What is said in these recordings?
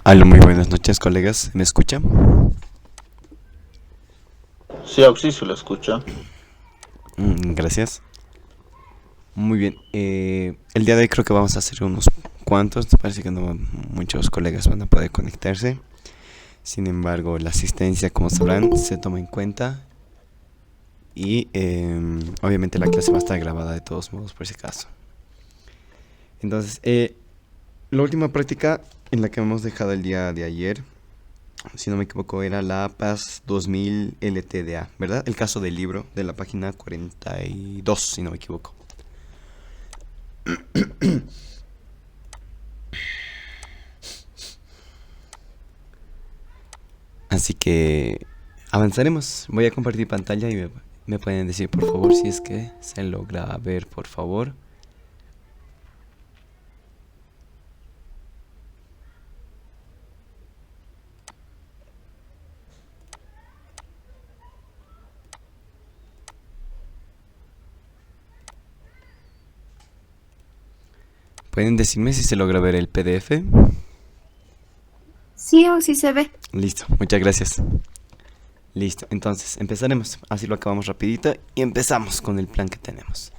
Aló, muy buenas noches, colegas. ¿Me escuchan? Sí, Auxi, se lo escucha. Gracias. Muy bien. El día de hoy creo que vamos a hacer unos cuantos. Parece que no muchos colegas van a poder conectarse. Sin embargo, la asistencia, como sabrán, se toma en cuenta. Y obviamente la clase va a estar grabada de todos modos, por si acaso. Entonces, la última práctica en la que hemos dejado el día de ayer, si no me equivoco, era la PAS 2000 LTDA, ¿verdad? El caso del libro de la página 42, si no me equivoco. Así que avanzaremos. Voy a compartir pantalla y me pueden decir por favor si es que se logra ver, por favor. ¿Pueden decirme si se logra ver el PDF? Sí, o sí se ve. Listo, muchas gracias. Listo, entonces empezaremos. Así lo acabamos rapidito y empezamos con el plan que tenemos.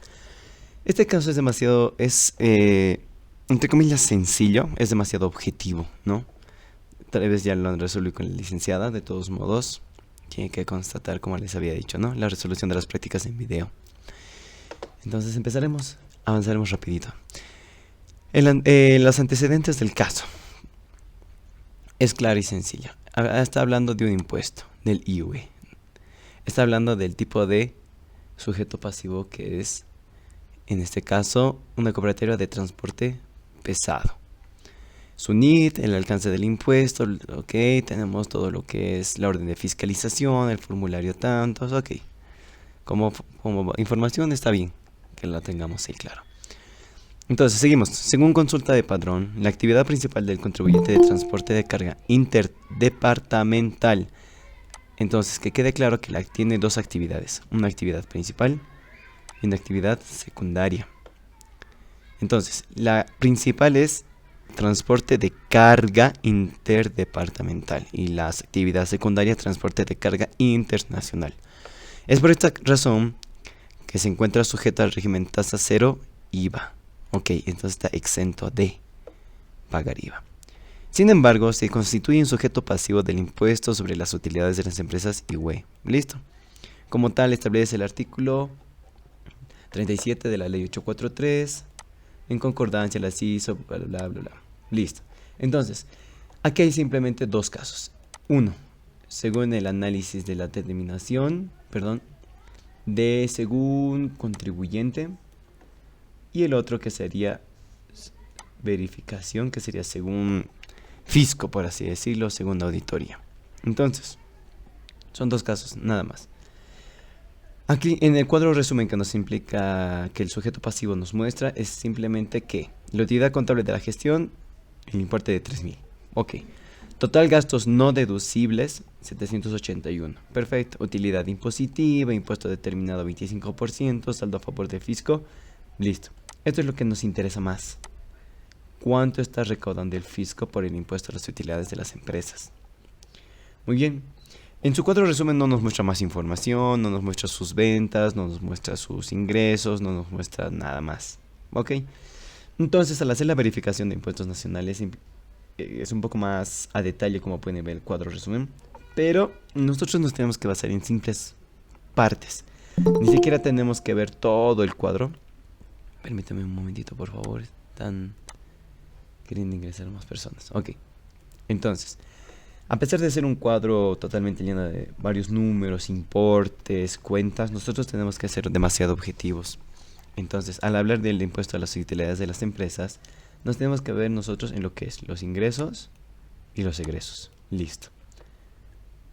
Este caso es demasiado, entre comillas, sencillo, es demasiado objetivo, ¿no? Tal vez ya lo han resuelto con la licenciada, de todos modos. Tiene que constatar, como les había dicho, ¿no? La resolución de las prácticas en video. Entonces empezaremos, avanzaremos rapidito. Los antecedentes del caso. Es clara y sencilla. Está hablando de un impuesto, del IVA. Está hablando del tipo de sujeto pasivo que es, en este caso, una cooperativa de transporte pesado. Su NIT, el alcance del impuesto, ok, tenemos todo lo que es la orden de fiscalización, el formulario tantos, ok. Como información está bien que la tengamos ahí claro. Entonces, seguimos. Según consulta de padrón, la actividad principal del contribuyente de transporte de carga interdepartamental. Entonces, que quede claro que tiene dos actividades. Una actividad principal y una actividad secundaria. Entonces, la principal es transporte de carga interdepartamental y la actividad secundaria, transporte de carga internacional. Es por esta razón que se encuentra sujeta al régimen tasa cero IVA. Ok, entonces está exento de pagar IVA. Sin embargo, se constituye un sujeto pasivo del impuesto sobre las utilidades de las empresas IWE. Listo. Como tal, establece el artículo 37 de la ley 843, en concordancia la CISO, bla, bla, bla, bla. Listo. Entonces, aquí hay simplemente dos casos. Uno, según el análisis de la determinación, de según contribuyente. Y el otro que sería verificación, que sería según fisco, por así decirlo, según auditoría. Entonces, son dos casos, nada más. Aquí en el cuadro resumen que nos implica que el sujeto pasivo nos muestra es simplemente que la utilidad contable de la gestión, el importe de 3.000. Ok. Total gastos no deducibles, 781. Perfecto. Utilidad impositiva, impuesto determinado 25%, saldo a favor del fisco. Listo. Esto es lo que nos interesa más. ¿Cuánto está recaudando el fisco por el impuesto a las utilidades de las empresas? Muy bien. En su cuadro resumen no nos muestra más información, no nos muestra sus ventas, no nos muestra sus ingresos, no nos muestra nada más. ¿Ok? Entonces, al hacer la verificación de impuestos nacionales, es un poco más a detalle, como pueden ver el cuadro resumen. Pero nosotros nos tenemos que basar en simples partes. Ni siquiera tenemos que ver todo el cuadro. Permítame un momentito, por favor. Están queriendo ingresar más personas. Ok. Entonces, a pesar de ser un cuadro totalmente lleno de varios números, importes, cuentas, nosotros tenemos que ser demasiado objetivos. Entonces, al hablar del impuesto a las utilidades de las empresas, nos tenemos que ver nosotros en lo que es los ingresos y los egresos. Listo.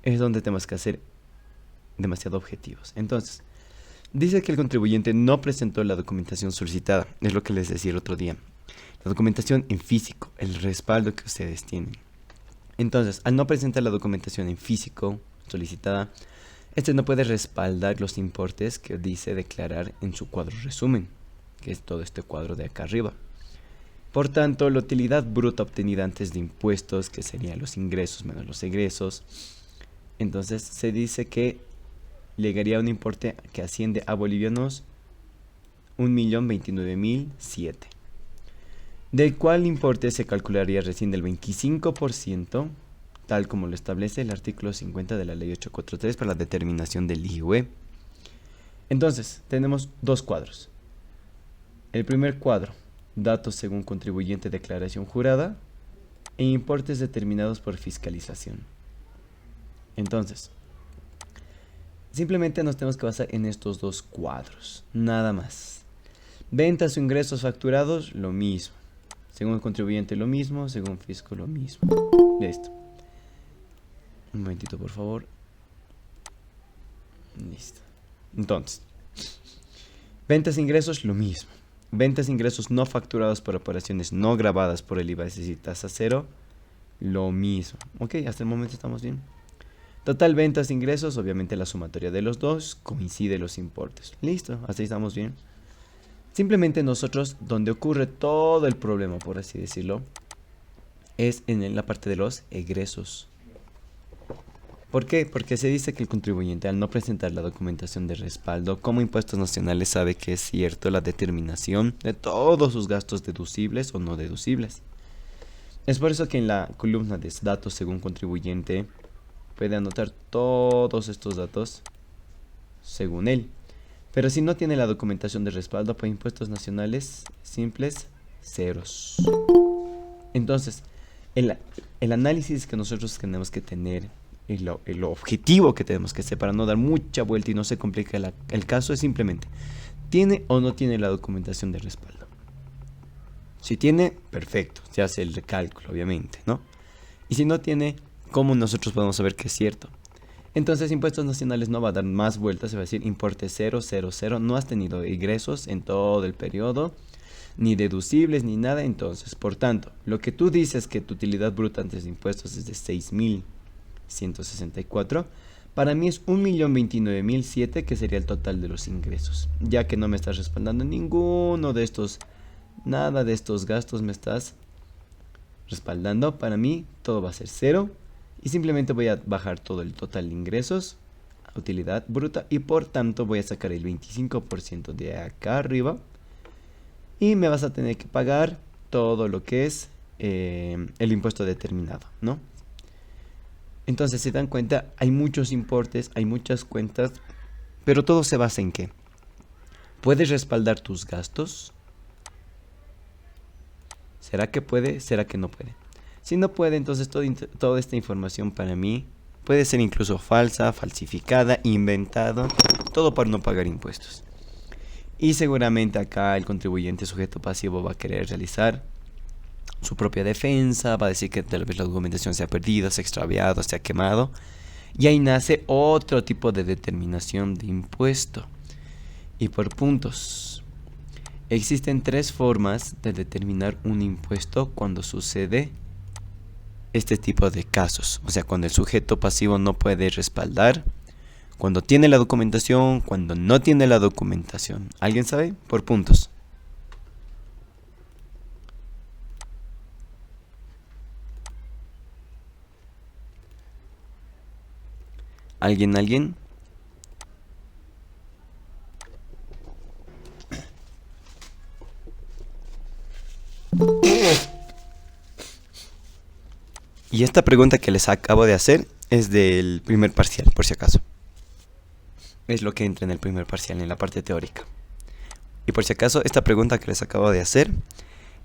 Es donde tenemos que ser demasiado objetivos. Entonces, dice que el contribuyente no presentó la documentación solicitada. Es lo que les decía el otro día. La documentación en físico, el respaldo que ustedes tienen. Entonces, al no presentar la documentación en físico solicitada, este no puede respaldar los importes que dice declarar en su cuadro resumen, que es todo este cuadro de acá arriba. Por tanto, la utilidad bruta obtenida antes de impuestos, que serían los ingresos menos los egresos, entonces se dice que llegaría a un importe que asciende a bolivianos 1.029.007, del cual importe se calcularía recién del 25%, tal como lo establece el artículo 50 de la ley 843 para la determinación del IUE. Entonces, tenemos dos cuadros. El primer cuadro, datos según contribuyente, declaración jurada, e importes determinados por fiscalización. Entonces, simplemente nos tenemos que basar en estos dos cuadros, nada más. Ventas o ingresos facturados, lo mismo. Según contribuyente, lo mismo. Según fisco, lo mismo. Listo. Un momentito, por favor. Listo. Entonces, ventas e ingresos, lo mismo. Ventas e ingresos no facturados por operaciones no grabadas por el IVA y tasa cero, lo mismo. Ok, hasta el momento estamos bien. Total ventas e ingresos, obviamente la sumatoria de los dos, coincide los importes. Listo, hasta ahí estamos bien. Simplemente nosotros, donde ocurre todo el problema, por así decirlo, es en la parte de los egresos. ¿Por qué? Porque se dice que el contribuyente, al no presentar la documentación de respaldo como impuestos nacionales, sabe que es cierto la determinación de todos sus gastos deducibles o no deducibles. Es por eso que en la columna de datos según contribuyente puede anotar todos estos datos según él. Pero si no tiene la documentación de respaldo para impuestos nacionales simples, ceros. Entonces, el análisis que nosotros tenemos que tener, el objetivo que tenemos que hacer para no dar mucha vuelta y no se complique el caso, es simplemente, ¿tiene o no tiene la documentación de respaldo? Si tiene, perfecto, se hace el recálculo, obviamente, ¿no? Y si no tiene, ¿cómo nosotros podemos saber que es cierto? Entonces, impuestos nacionales no va a dar más vueltas, se va a decir importe 0, 0, 0, no has tenido ingresos en todo el periodo, ni deducibles, ni nada. Entonces, por tanto, lo que tú dices que tu utilidad bruta antes de impuestos es de 6.164, para mí es 1.029.007, que sería el total de los ingresos, ya que no me estás respaldando ninguno de estos, nada de estos gastos me estás respaldando. Para mí todo va a ser 0. Y simplemente voy a bajar todo el total de ingresos a utilidad bruta. Y por tanto voy a sacar el 25% de acá arriba. Y me vas a tener que pagar todo lo que es el impuesto determinado, ¿no? Entonces, se dan cuenta, hay muchos importes, hay muchas cuentas. Pero todo se basa en ¿qué? ¿Puedes respaldar tus gastos? ¿Será que puede? ¿Será que no puede? Si no puede, entonces toda esta información para mí puede ser incluso falsa, falsificada, inventado, todo para no pagar impuestos. Y seguramente acá el contribuyente sujeto pasivo va a querer realizar su propia defensa, va a decir que tal vez la documentación se ha perdido, se ha extraviado, se ha quemado. Y ahí nace otro tipo de determinación de impuesto. Y por puntos. Existen 3 formas de determinar un impuesto cuando sucede este tipo de casos. O sea, cuando el sujeto pasivo no puede respaldar, cuando tiene la documentación, cuando no tiene la documentación. ¿Alguien sabe? Por puntos. ¿Alguien? Y esta pregunta que les acabo de hacer es del primer parcial, por si acaso. Es lo que entra en el primer parcial, en la parte teórica. Y por si acaso, esta pregunta que les acabo de hacer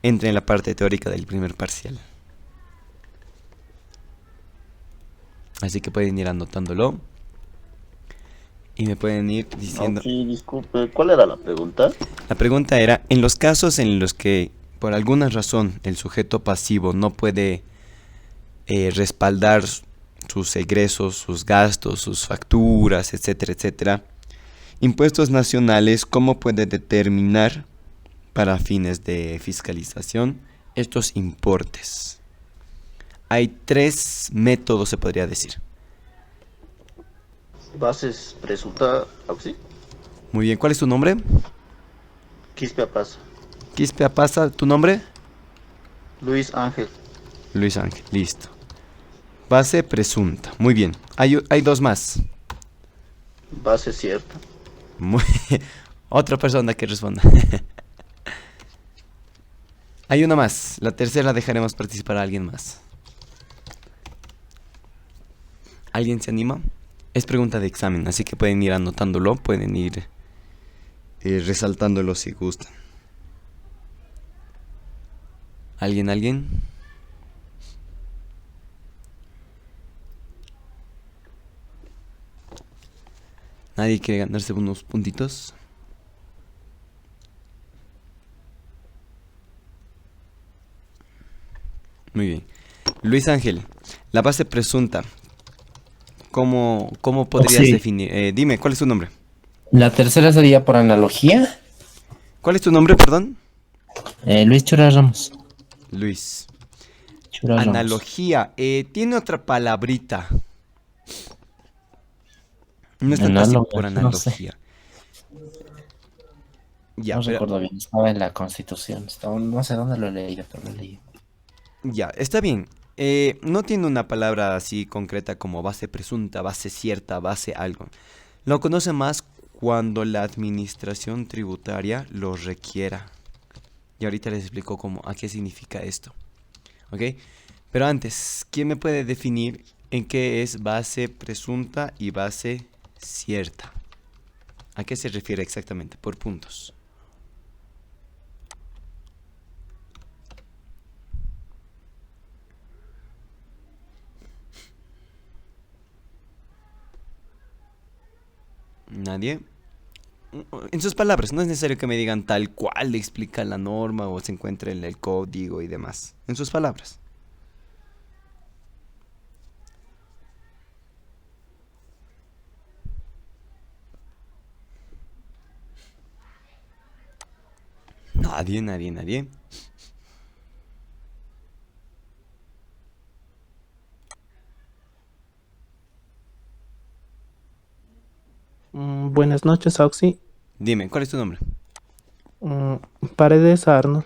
entra en la parte teórica del primer parcial. Así que pueden ir anotándolo. Y me pueden ir diciendo... Sí, disculpe, ¿cuál era la pregunta? La pregunta era, en los casos en los que por alguna razón el sujeto pasivo no puede respaldar sus egresos, sus gastos, sus facturas, etcétera, etcétera, impuestos nacionales, ¿cómo puede determinar para fines de fiscalización estos importes? hay tres métodos, se podría decir. Bases presunta, algo así. Muy bien, ¿cuál es tu nombre? Quispe pasa. Quispe Apasa, ¿tu nombre? Luis Ángel. Luis Ángel, listo. Base presunta, muy bien. Hay dos más. Base cierta. Muy- Otra persona que responda. Hay una más. La tercera dejaremos participar a alguien más. ¿Alguien se anima? Es pregunta de examen, así que pueden ir anotándolo, pueden ir resaltándolo si gustan. ¿Alguien? ¿Nadie quiere ganarse unos puntitos? Muy bien. Luis Ángel, la base presunta. ¿Cómo podrías Sí, definir? Dime, ¿cuál es tu nombre? la tercera sería por analogía. ¿Cuál es tu nombre, perdón? Luis Chura Ramos. Luis. Chura Ramos. Analogía. Tiene otra palabrita. No es tanto así Análoga, por no sé. analogía. Ya, No pero recuerdo bien. Estaba en la Constitución. No sé dónde lo he leído, pero lo leí. ya, está bien. No tiene una palabra así concreta como base presunta, base cierta, base algo. Lo conoce más cuando la administración tributaria lo requiera. Y ahorita les explico a qué significa esto. ¿Ok? Pero antes, ¿quién me puede definir en qué es base presunta y base cierta? ¿A qué se refiere exactamente? Por puntos. ¿Nadie? En sus palabras, no es necesario que me digan tal cual explica la norma o se encuentra en el código y demás. En sus palabras. Nadie. Buenas noches, Oxy. Dime, ¿cuál es tu nombre? Mm, Paredes Arnold.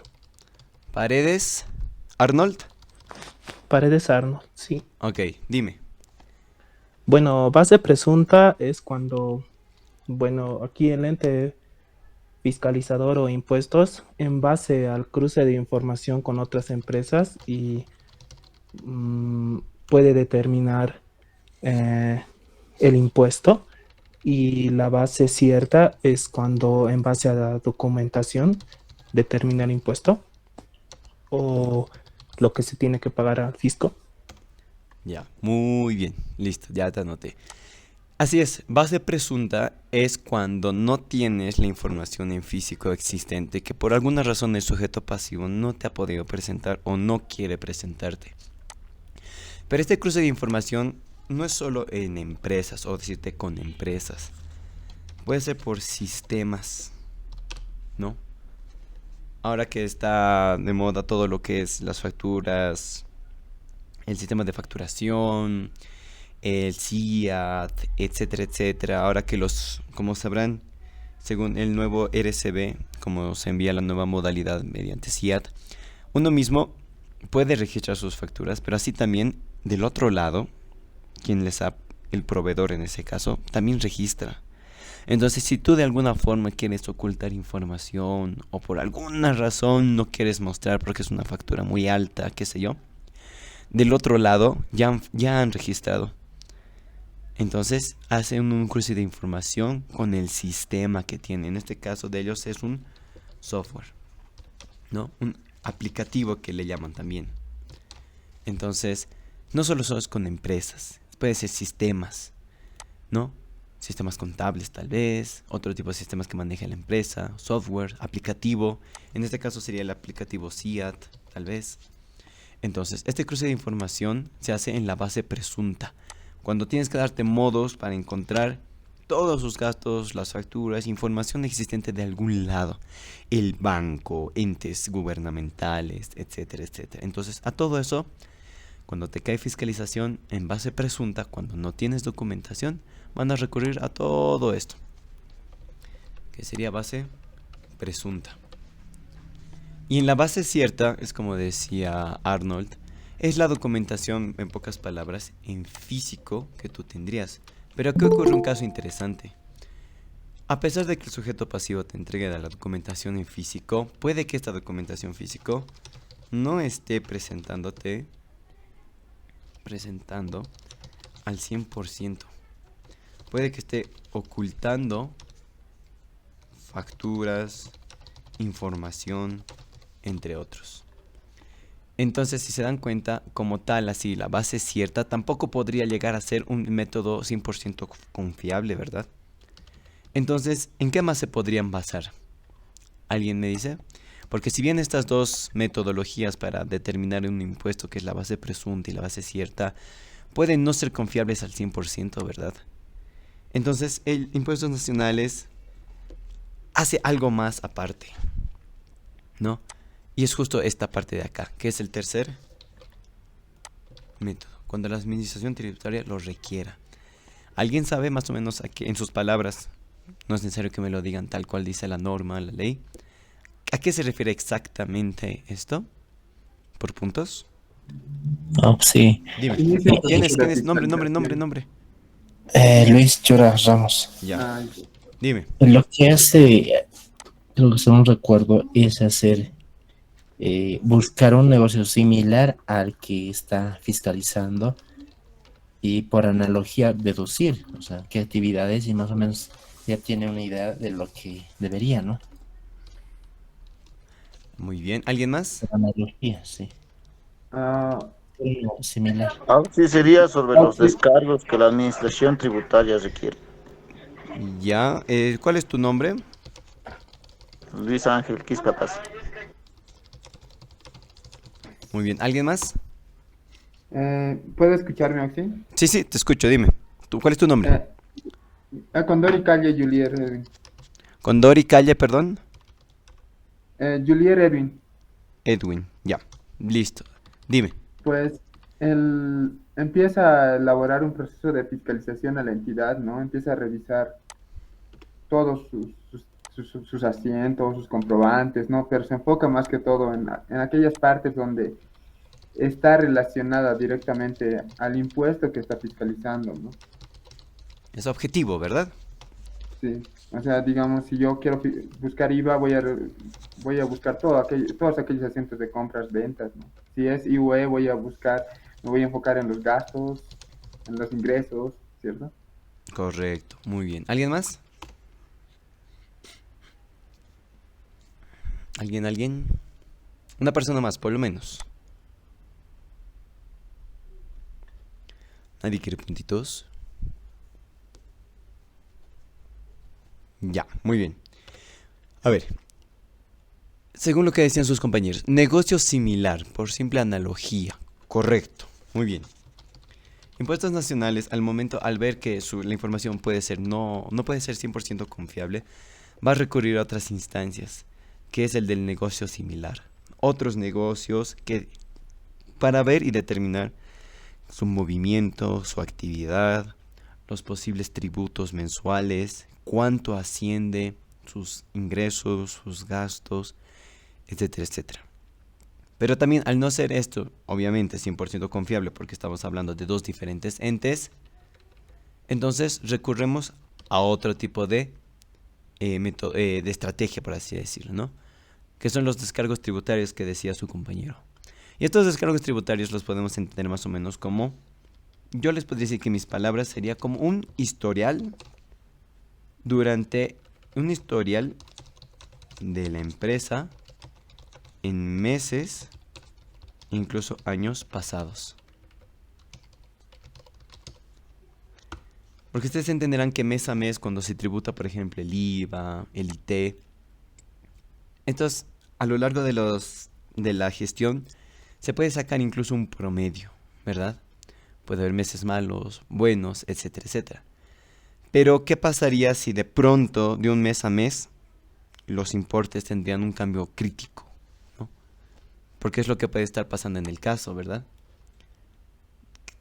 Paredes. Arnold. Paredes Arnold, sí. Ok, dime. Bueno, base presunta es cuando, bueno, aquí el ente fiscalizador o impuestos, en base al cruce de información con otras empresas y mm, puede determinar eh, el impuesto. Y la base cierta es cuando en base a la documentación determina el impuesto o lo que se tiene que pagar al fisco. Ya, muy bien. Listo, ya te anoté. Así es, base presunta es cuando no tienes la información en físico existente que por alguna razón el sujeto pasivo no te ha podido presentar o no quiere presentarte. Pero este cruce de información no es solo en empresas o decirte con empresas. Puede ser por sistemas, ¿no? Ahora que está de moda todo lo que es las facturas, el sistema de facturación, el CIAT, etcétera, etcétera. Ahora que como sabrán, según el nuevo RCB, como se envía la nueva modalidad mediante CIAT, uno mismo puede registrar sus facturas, pero así también del otro lado, el proveedor en ese caso, también registra. Entonces, si tú de alguna forma quieres ocultar información o por alguna razón no quieres mostrar porque es una factura muy alta, qué sé yo, del otro lado ya han registrado. Entonces, hacen un cruce de información con el sistema que tiene. En este caso de ellos es un software, ¿no? Un aplicativo que le llaman también. Entonces, no solo es con empresas, puede ser sistemas, ¿no? Sistemas contables tal vez, otro tipo de sistemas que maneja la empresa, software, aplicativo. En este caso sería el aplicativo CIAT, tal vez. Entonces, este cruce de información se hace en la base presunta, cuando tienes que darte modos para encontrar todos sus gastos, las facturas, información existente de algún lado, el banco, entes gubernamentales, etcétera, etcétera. Entonces, a todo eso cuando te cae fiscalización en base presunta, cuando no tienes documentación, van a recurrir a todo esto, que sería base presunta. Y en la base cierta, es como decía Arnold, es la documentación, en pocas palabras, en físico que tú tendrías. Pero aquí ocurre un caso interesante. A pesar de que el sujeto pasivo te entregue la documentación en físico, puede que esta documentación físico no esté presentando al 100%. Puede que esté ocultando facturas, información, entre otros. Entonces, si se dan cuenta, como tal, así la base cierta tampoco podría llegar a ser un método 100% confiable, ¿verdad? Entonces, ¿en qué más se podrían basar? ¿Alguien me dice? Porque si bien estas dos metodologías para determinar un impuesto, que es la base presunta y la base cierta, pueden no ser confiables al 100%, ¿verdad? Entonces, el Impuestos Nacionales hace algo más aparte, ¿no? Y es justo esta parte de acá, que es el tercer método, cuando la administración tributaria lo requiera. ¿Alguien sabe más o menos en sus palabras? No es necesario que me lo digan tal cual dice la norma, la ley. ¿A qué se refiere exactamente esto? ¿Por puntos? Oh, sí. Dime. ¿Quién es el ¿Quién proceso es? de Nombre. Luis Llora Ramos. Ya. Ay, Dime. Lo que hace, creo que según recuerdo, es hacer buscar un negocio similar al que está fiscalizando y por analogía deducir, o sea, qué actividades y más o menos ya tiene una idea de lo que debería, ¿no? Muy bien. ¿Alguien más? Por analogía, sí. ah, Similar. Sí, sería sobre los descargos que la administración tributaria requiere. Ya. ¿Cuál es tu nombre? Luis Ángel Quispe Paz. Muy bien. ¿Alguien más? ¿puedo escucharme, Oxy? Sí, te escucho. Dime. ¿Cuál es tu nombre? Condori Calle Julier Edwin. Condori Calle, perdón. Julier Edwin. Edwin. Ya. Listo. Dime. Pues él empieza a elaborar un proceso de fiscalización a la entidad, ¿no? Empieza a revisar todos sus asientos, sus comprobantes, ¿no? Pero se enfoca más que todo en aquellas partes donde está relacionada directamente al impuesto que está fiscalizando, ¿no? Es objetivo, ¿verdad? Sí, o sea, digamos, si yo quiero buscar IVA, voy a buscar todos aquellos asientos de compras, ventas, ¿no? Si es IUE, me voy a enfocar en los gastos, en los ingresos, ¿cierto? Correcto. Muy bien. ¿Alguien más? ¿Alguien? Una persona más, por lo menos. ¿Nadie quiere puntitos? Ya, muy bien. A ver. Según lo que decían sus compañeros, negocio similar, por simple analogía. Correcto. Muy bien. Impuestos Nacionales, al ver que la información no puede ser 100% confiable, va a recurrir a otras instancias, que es el del negocio similar. Otros negocios para ver y determinar su movimiento, su actividad, los posibles tributos mensuales, cuánto asciende, sus ingresos, sus gastos, etcétera, etcétera. Pero también, al no ser esto, obviamente 100% confiable, porque estamos hablando de dos diferentes entes, entonces recurremos a otro tipo de estrategia, por así decirlo, ¿no? Que son los descargos tributarios que decía su compañero. Y estos descargos tributarios los podemos entender más o menos como, yo les podría decir que mis palabras sería como un historial de la empresa en meses, incluso años pasados. Porque ustedes entenderán que mes a mes, cuando se tributa, por ejemplo, el IVA, el IT, entonces, a lo largo de la gestión, se puede sacar incluso un promedio, ¿verdad? Puede haber meses malos, buenos, etcétera, etcétera. Pero, ¿qué pasaría si de pronto, de un mes a mes, los importes tendrían un cambio crítico, ¿no? Porque es lo que puede estar pasando en el caso, ¿verdad?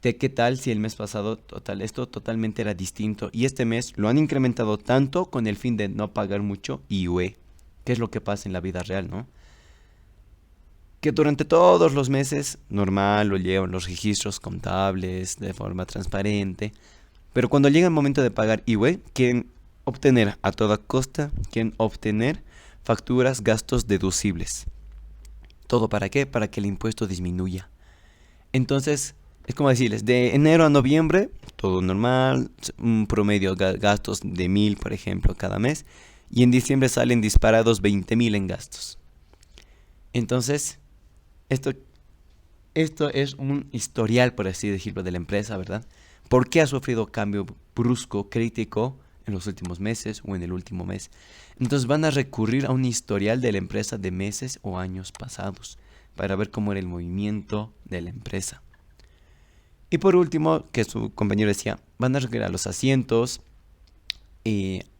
de qué tal si el mes pasado esto totalmente era distinto y este mes lo han incrementado tanto con el fin de no pagar mucho IUE, que es lo que pasa en la vida real, ¿no? Que durante todos los meses normal lo llevan los registros contables de forma transparente, pero cuando llega el momento de pagar IUE, quieren obtener a toda costa, quieren obtener facturas, gastos deducibles. ¿Todo para qué? Para que el impuesto disminuya. Entonces, es como decirles, de enero a noviembre, todo normal, un promedio gastos de 1.000, por ejemplo, cada mes, y en diciembre salen disparados 20.000 en gastos. Entonces, esto es un historial, por así decirlo, de la empresa, ¿verdad? ¿Por qué ha sufrido cambio brusco, crítico en los últimos meses o en el último mes? Entonces van a recurrir a un historial de la empresa de meses o años pasados para ver cómo era el movimiento de la empresa. Y por último, que su compañero decía, van a recurrir a los asientos,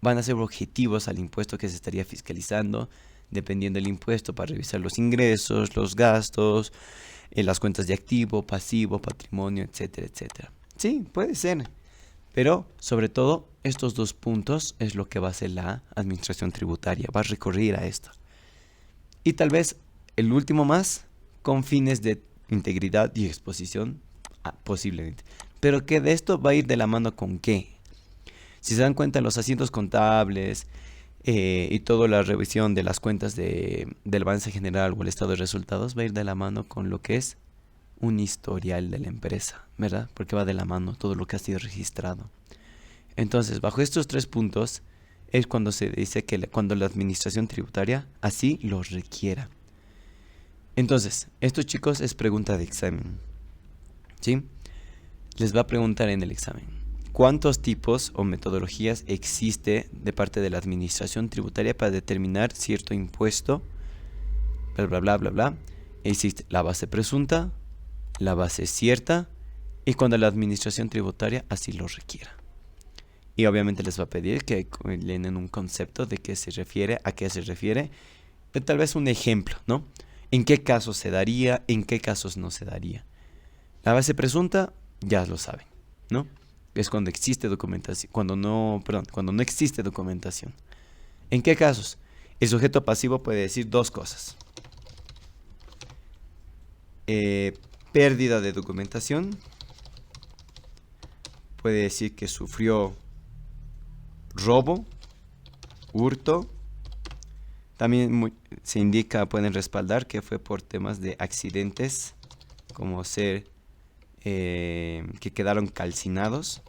van a ser objetivos al impuesto que se estaría fiscalizando, dependiendo del impuesto, para revisar los ingresos, los gastos, las cuentas de activo, pasivo, patrimonio, etcétera, etcétera. Sí, puede ser, pero sobre todo estos dos puntos es lo que va a hacer la administración tributaria, va a recurrir a esto. Y tal vez el último más, con fines de integridad y exposición, posiblemente. Pero que de esto va a ir de la mano con qué. Si se dan cuenta, los asientos contables y toda la revisión de las cuentas del balance general o el estado de resultados va a ir de la mano con lo que es un historial de la empresa, ¿verdad? Porque va de la mano todo lo que ha sido registrado. Entonces, bajo estos tres puntos es cuando se dice que cuando la administración tributaria así lo requiera. Entonces, esto, chicos, es pregunta de examen, ¿sí? Les va a preguntar en el examen, ¿cuántos tipos o metodologías existe de parte de la administración tributaria para determinar cierto impuesto? Bla, bla, bla, bla, bla. Existe la base presunta, la base cierta y cuando la administración tributaria así lo requiera. Y obviamente les va a pedir que llenen un concepto de qué se refiere, a qué se refiere, tal vez un ejemplo, ¿no? ¿En qué casos se daría? ¿En qué casos no se daría? La base presunta, ya lo saben, ¿no? Es cuando existe documentación, cuando no existe documentación. ¿En qué casos? El sujeto pasivo puede decir dos cosas. Pérdida de documentación. Puede decir que sufrió robo, hurto. También se indica, pueden respaldar que fue por temas de accidentes, como ser que quedaron calcinados.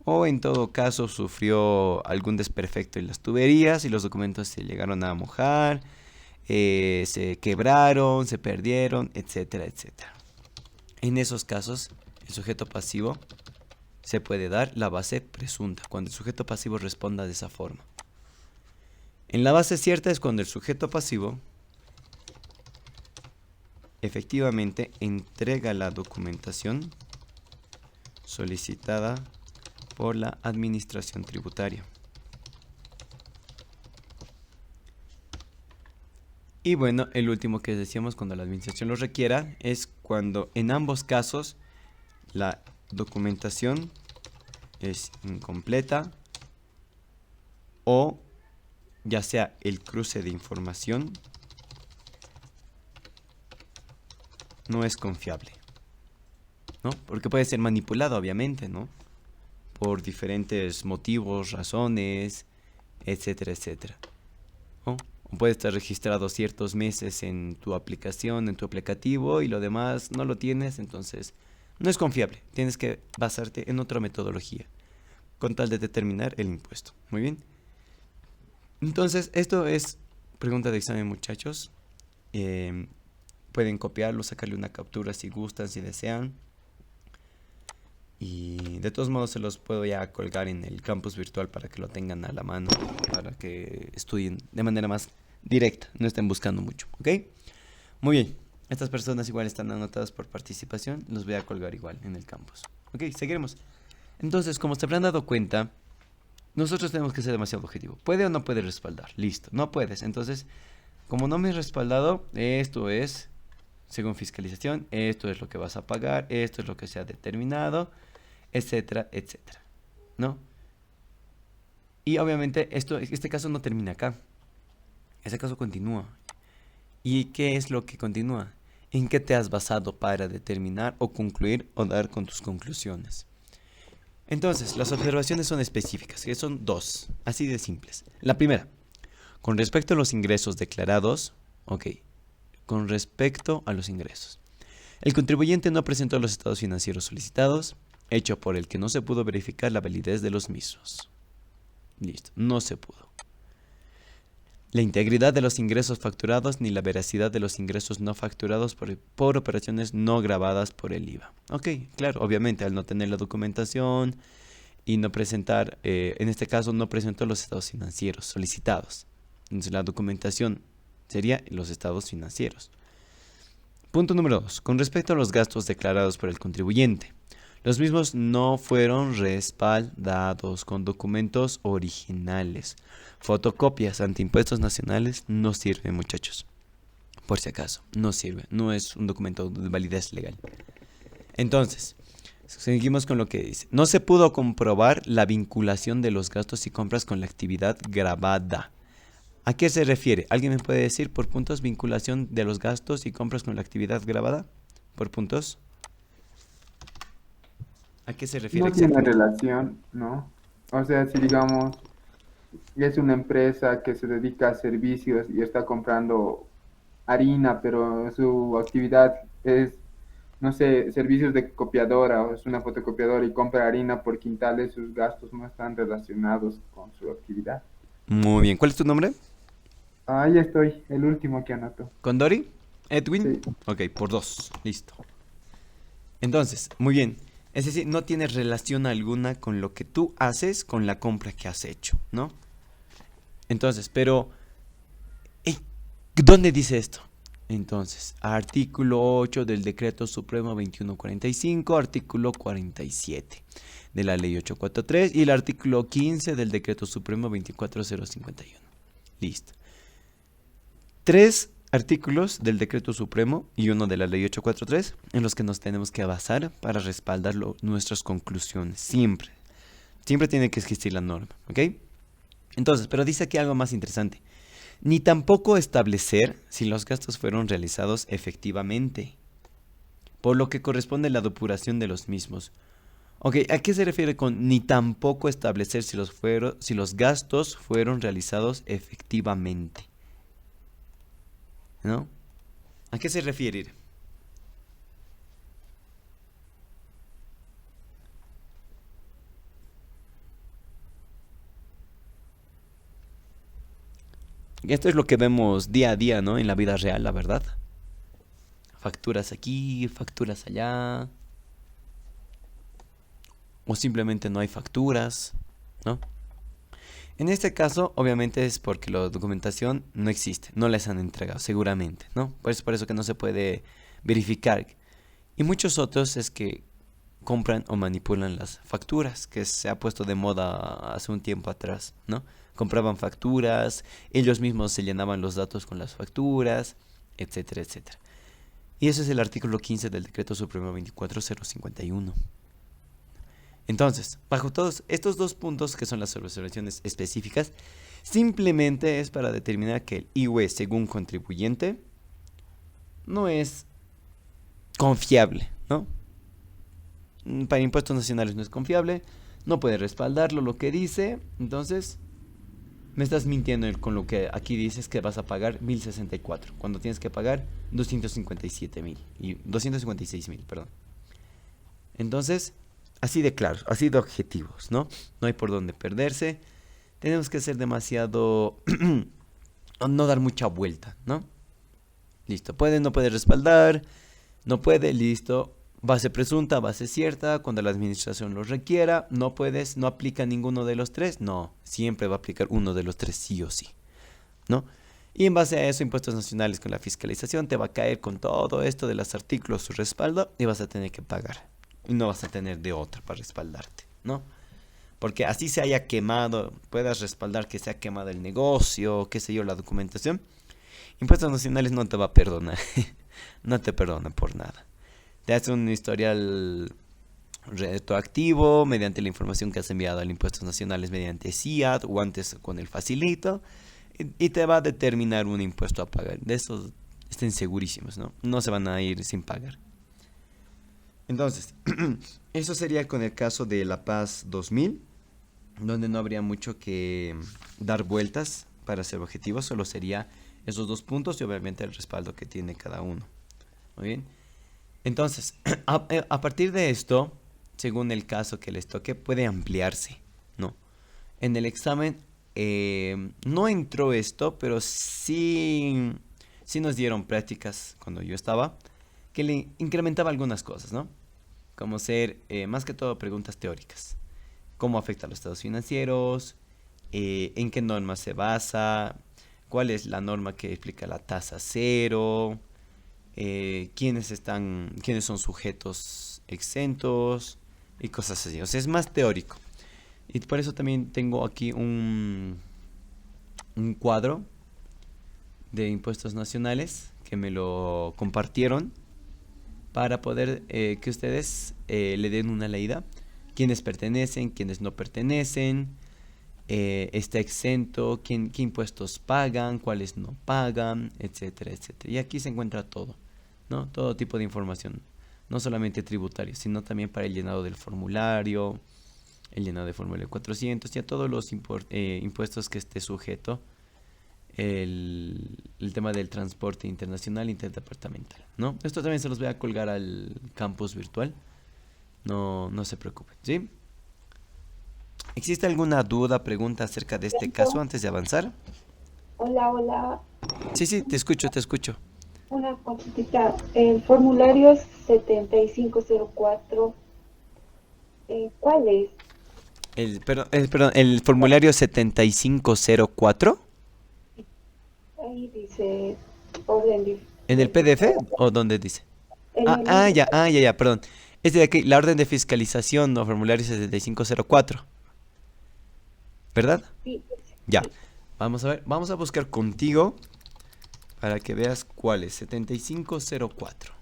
O en todo caso sufrió algún desperfecto en las tuberías y los documentos se llegaron a mojar, se quebraron, se perdieron, etcétera, etcétera. En esos casos, el sujeto pasivo se puede dar la base presunta, cuando el sujeto pasivo responda de esa forma. En la base cierta es cuando el sujeto pasivo efectivamente entrega la documentación solicitada por la administración tributaria. Y bueno, el último que decíamos, cuando la administración lo requiera, es cuando en ambos casos la documentación es incompleta o ya sea el cruce de información no es confiable, ¿no? Porque puede ser manipulado, obviamente, ¿no? Por diferentes motivos, razones, etcétera, etcétera, ¿no? O puede estar registrado ciertos meses en tu aplicación, en tu aplicativo, y lo demás no lo tienes, entonces no es confiable. Tienes que basarte en otra metodología con tal de determinar el impuesto. Muy bien. Entonces, esto es pregunta de examen, muchachos. Pueden copiarlo, sacarle una captura si gustan, si desean. Y de todos modos se los puedo ya colgar en el campus virtual para que lo tengan a la mano, para que estudien de manera más directa, no estén buscando mucho, ¿ok? Muy bien, estas personas igual están anotadas por participación, los voy a colgar igual en el campus. Ok, seguiremos. Entonces, como se habrán dado cuenta, nosotros tenemos que ser demasiado objetivo. ¿Puede o no puede respaldar? Listo, no puedes. Entonces, como no me he respaldado, esto es según fiscalización, esto es lo que vas a pagar, esto es lo que se ha determinado, etcétera, etcétera, ¿no? Y obviamente este caso no termina acá. Este caso continúa. ¿Y qué es lo que continúa? ¿En qué te has basado para determinar o concluir o dar con tus conclusiones? Entonces, las observaciones son específicas, que son dos, así de simples. La primera, con respecto a los ingresos declarados, ok, con respecto a los ingresos. El contribuyente no presentó los estados financieros solicitados, hecho por el que no se pudo verificar la validez de los mismos. Listo, no se pudo. La integridad de los ingresos facturados ni la veracidad de los ingresos no facturados por operaciones no gravadas por el IVA. Ok, claro, obviamente al no tener la documentación y no presentar, en este caso no presentó los estados financieros solicitados. Entonces la documentación sería los estados financieros. Punto número 2. Con respecto a los gastos declarados por el contribuyente. Los mismos no fueron respaldados con documentos originales. Fotocopias ante impuestos nacionales no sirven, muchachos. Por si acaso, no sirve. No es un documento de validez legal. Entonces, seguimos con lo que dice. No se pudo comprobar la vinculación de los gastos y compras con la actividad grabada. ¿A qué se refiere? ¿Alguien me puede decir por puntos vinculación de los gastos y compras con la actividad grabada? ¿Por puntos? ¿A qué se refiere No tiene exactamente? relación, ¿no? O sea, si digamos, es una empresa que se dedica a servicios y está comprando harina, pero su actividad es, no sé, servicios de copiadora o es una fotocopiadora y compra harina por quintales, sus gastos no están relacionados con su actividad. Muy bien. ¿Cuál es tu nombre? Ahí estoy, el último que anotó. ¿Condori? ¿Edwin? Sí. Ok, por 2. Listo. Entonces, muy bien. Es decir, no tiene relación alguna con lo que tú haces con la compra que has hecho, ¿no? Entonces, pero ey, ¿dónde dice esto? Entonces, artículo 8 del Decreto Supremo 2145, artículo 47 de la Ley 843 y el artículo 15 del Decreto Supremo 24051. Listo. 3 artículos del Decreto Supremo y uno de la Ley 843 en los que nos tenemos que basar para respaldar nuestras conclusiones. Siempre. Siempre tiene que existir la norma, ¿ok? Entonces, pero dice aquí algo más interesante. Ni tampoco establecer si los gastos fueron realizados efectivamente, por lo que corresponde la depuración de los mismos. Ok, ¿a qué se refiere con ni tampoco establecer si los gastos fueron realizados efectivamente? ¿No? ¿A qué se refiere? Esto es lo que vemos día a día, ¿no? En la vida real, la verdad. Facturas aquí, facturas allá. O simplemente no hay facturas, ¿no? En este caso, obviamente es porque la documentación no existe, no les han entregado, seguramente, ¿no? Por eso que no se puede verificar. Y muchos otros es que compran o manipulan las facturas, que se ha puesto de moda hace un tiempo atrás, ¿no? Compraban facturas, ellos mismos se llenaban los datos con las facturas, etcétera, etcétera. Y ese es el artículo 15 del Decreto Supremo 24051. Entonces, bajo todos estos dos puntos, que son las observaciones específicas, simplemente es para determinar que el IUE, según contribuyente, no es confiable, ¿no? Para impuestos nacionales no es confiable, no puede respaldarlo lo que dice, entonces me estás mintiendo con lo que aquí dices que vas a pagar 1.064, cuando tienes que pagar 256.000, perdón. Entonces, así de claro, así de objetivos, ¿no? No hay por dónde perderse. Tenemos que ser demasiado... no dar mucha vuelta, ¿no? Listo, puede, no puede respaldar, no puede, listo. Base presunta, base cierta, cuando la administración lo requiera. No puedes, no aplica ninguno de los tres. No, siempre va a aplicar uno de los tres sí o sí, ¿no? Y en base a eso, impuestos nacionales con la fiscalización te va a caer con todo esto de los artículos su respaldo y vas a tener que pagar. Y no vas a tener de otra para respaldarte, ¿no? Porque así se haya quemado, puedas respaldar que se ha quemado el negocio, qué sé yo, la documentación. Impuestos nacionales no te va a perdonar. No te perdona por nada. Te hace un historial retroactivo mediante la información que has enviado al Impuestos Nacionales mediante SIAT o antes con el Facilito y te va a determinar un impuesto a pagar. De esos estén segurísimos, ¿no? No se van a ir sin pagar. Entonces, eso sería con el caso de La Paz 2000, donde no habría mucho que dar vueltas para ser objetivo, solo sería esos 2 puntos y obviamente el respaldo que tiene cada uno. Muy bien. Entonces, a partir de esto, según el caso que les toque, puede ampliarse, ¿no? En el examen no entró esto, pero sí nos dieron prácticas cuando yo estaba, que le incrementaba algunas cosas, ¿no? Como ser, más que todo, preguntas teóricas. ¿Cómo afecta a los estados financieros? ¿En qué norma se basa? ¿Cuál es la norma que explica la tasa cero? ¿Quiénes son sujetos exentos? Y cosas así. O sea, es más teórico. Y por eso también tengo aquí un cuadro de impuestos nacionales que me lo compartieron para poder que ustedes le den una leída. Quiénes pertenecen, quiénes no pertenecen, está exento, qué impuestos pagan, cuáles no pagan, etcétera, etcétera. Y aquí se encuentra todo, ¿no? Todo tipo de información, no solamente tributario, sino también para el llenado del formulario, el llenado del formulario 400 y a todos los impuestos que esté sujeto el tema del transporte internacional interdepartamental, ¿no? Esto también se los voy a colgar al campus virtual. No se preocupen, ¿sí? ¿Existe alguna duda, pregunta acerca de este caso antes de avanzar? Hola. Sí, te escucho. Una consultita. El formulario 7504, ¿cuál es? Perdón, el formulario 7504. Ahí dice orden de... ¿En el PDF o dónde dice? Ya, perdón. Es de aquí, la orden de fiscalización, no, formulario 7504. ¿Verdad? Sí. Ya. Vamos a ver, vamos a buscar contigo para que veas cuál es. 7504.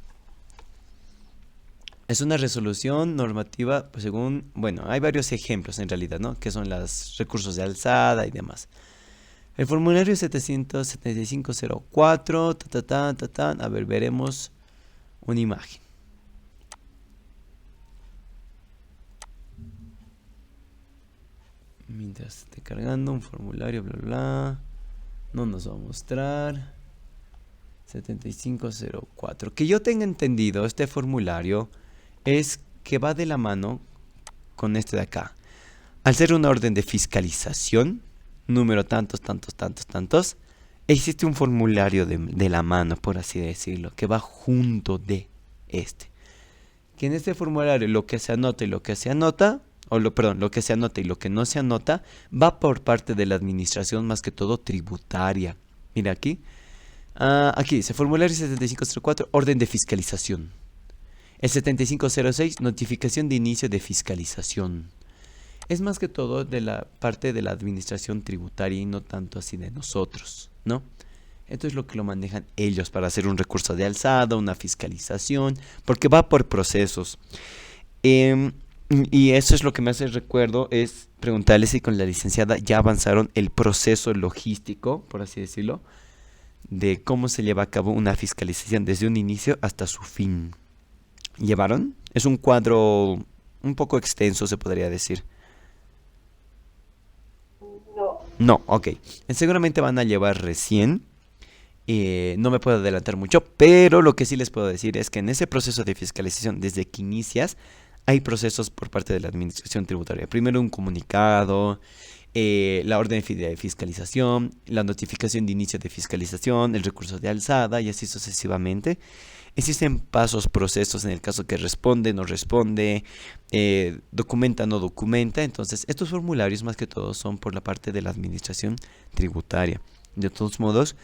Es una resolución normativa, pues según, bueno, hay varios ejemplos en realidad, ¿no? Que son los recursos de alzada y demás. El formulario 7504, a ver, veremos una imagen. Mientras esté cargando un formulario, bla, bla, no nos va a mostrar. 7504. Que yo tenga entendido, este formulario es que va de la mano con este de acá. Al ser una orden de fiscalización, número tantos, existe un formulario de la mano, por así decirlo, que va junto de este. Que en este formulario lo que se anota y lo que se anota, lo que se anota y lo que no se anota, va por parte de la administración, más que todo tributaria. Mira aquí. Aquí dice formulario 7504, orden de fiscalización. El 7506, notificación de inicio de fiscalización. Es más que todo de la parte de la administración tributaria y no tanto así de nosotros, ¿no? Esto es lo que lo manejan ellos para hacer un recurso de alzada, una fiscalización, porque va por procesos. Y eso es lo que me hace recuerdo, es preguntarle si con la licenciada ya avanzaron el proceso logístico, por así decirlo, de cómo se lleva a cabo una fiscalización desde un inicio hasta su fin. ¿Llevaron? Es un cuadro un poco extenso, se podría decir. No, ok. Seguramente van a llevar recién. No me puedo adelantar mucho, pero lo que sí les puedo decir es que en ese proceso de fiscalización, desde que inicias, hay procesos por parte de la administración tributaria. Primero un comunicado, la orden de fiscalización, la notificación de inicio de fiscalización, el recurso de alzada y así sucesivamente. Existen pasos, procesos en el caso que responde, no responde, documenta, no documenta. Entonces, estos formularios más que todo son por la parte de la administración tributaria. De todos modos,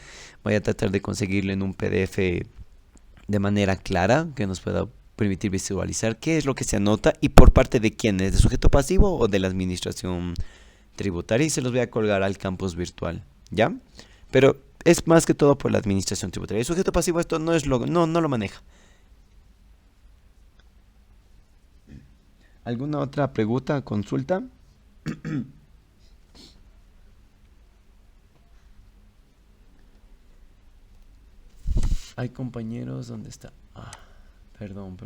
voy a tratar de conseguirlo en un PDF de manera clara que nos pueda permitir visualizar qué es lo que se anota y por parte de quién es, de sujeto pasivo o de la administración tributaria, y se los voy a colgar al campus virtual, ¿ya? Pero es más que todo por la administración tributaria. El sujeto pasivo esto no lo maneja. ¿Alguna otra pregunta, consulta? Hay compañeros, ¿dónde está? Perdón.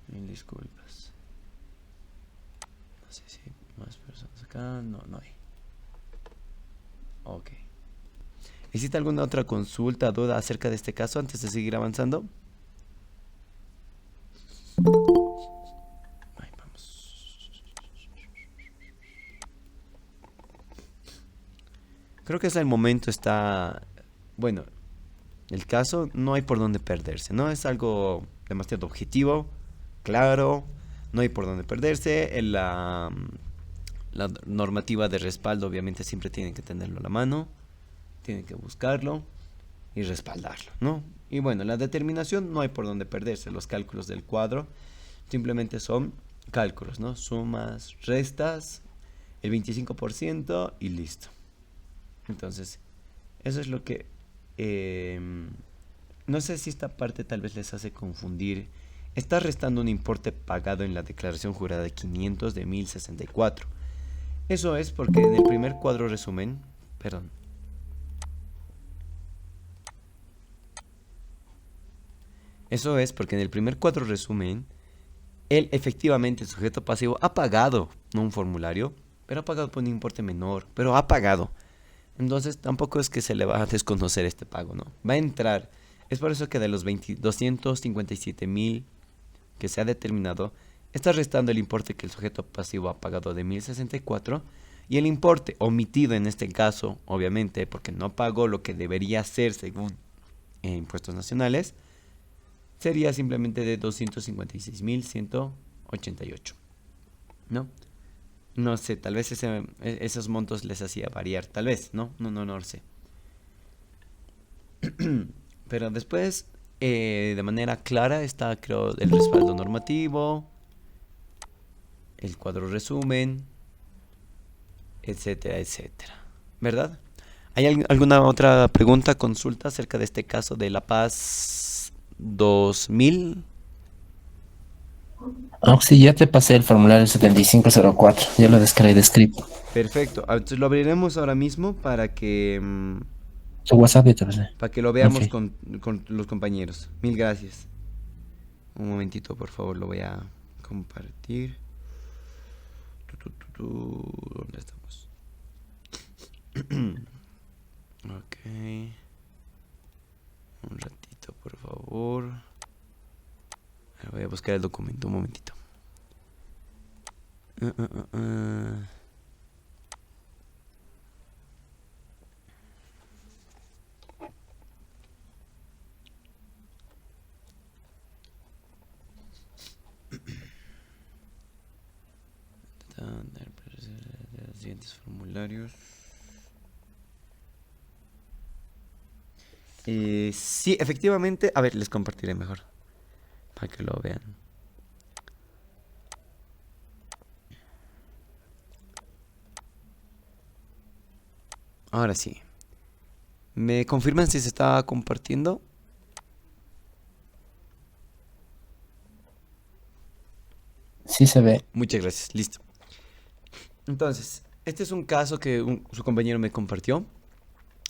Mil disculpas. No sé si hay más personas acá. No hay. Ok. ¿Existe alguna otra consulta, duda acerca de este caso antes de seguir avanzando? Ahí vamos. Creo que es el momento, bueno, el caso no hay por dónde perderse, ¿no? Es algo demasiado objetivo, claro, no hay por dónde perderse. La normativa de respaldo obviamente siempre tienen que tenerlo a la mano, tienen que buscarlo y respaldarlo, ¿no? Y bueno, la determinación no hay por dónde perderse. Los cálculos del cuadro simplemente son cálculos, ¿no? Sumas, restas, el 25% y listo. Entonces, eso es lo que... no sé si esta parte tal vez les hace confundir. Está restando un importe pagado en la declaración jurada de 500 de 1064. Eso es porque en el primer cuadro resumen, perdón. Eso es porque en el primer cuadro resumen, él efectivamente, el sujeto pasivo, ha pagado, no un formulario, pero ha pagado por un importe menor, pero ha pagado. Entonces tampoco es que se le va a desconocer este pago, ¿no? Va a entrar. Es por eso que de los 257.000 que se ha determinado, está restando el importe que el sujeto pasivo ha pagado de 1064 y el importe omitido en este caso, obviamente, porque no pagó lo que debería ser según impuestos nacionales, sería simplemente de 256.188, ¿no? No sé, tal vez esos montos les hacía variar, tal vez, ¿no? No lo sé. Pero después, de manera clara, está, creo, el respaldo normativo, el cuadro resumen, etcétera, etcétera. ¿Verdad? ¿Hay alguna otra pregunta, consulta acerca de este caso de La Paz 2000? Sí, ya te pasé el formulario 7504. Ya lo descargué de script. Perfecto. Entonces lo abriremos ahora mismo para que Tu WhatsApp ya te pasé. lo veamos Ok. con los compañeros. Mil gracias. Un momentito, por favor, lo voy a compartir. ¿Dónde estamos? Ok. Un ratito, por favor. Voy a buscar el documento, un momentito. Los siguientes formularios. Sí, efectivamente. A ver, les compartiré mejor para que lo vean. Ahora sí. ¿Me confirman si se está compartiendo? Sí se ve. Muchas gracias, listo. Entonces, este es un caso que su compañero me compartió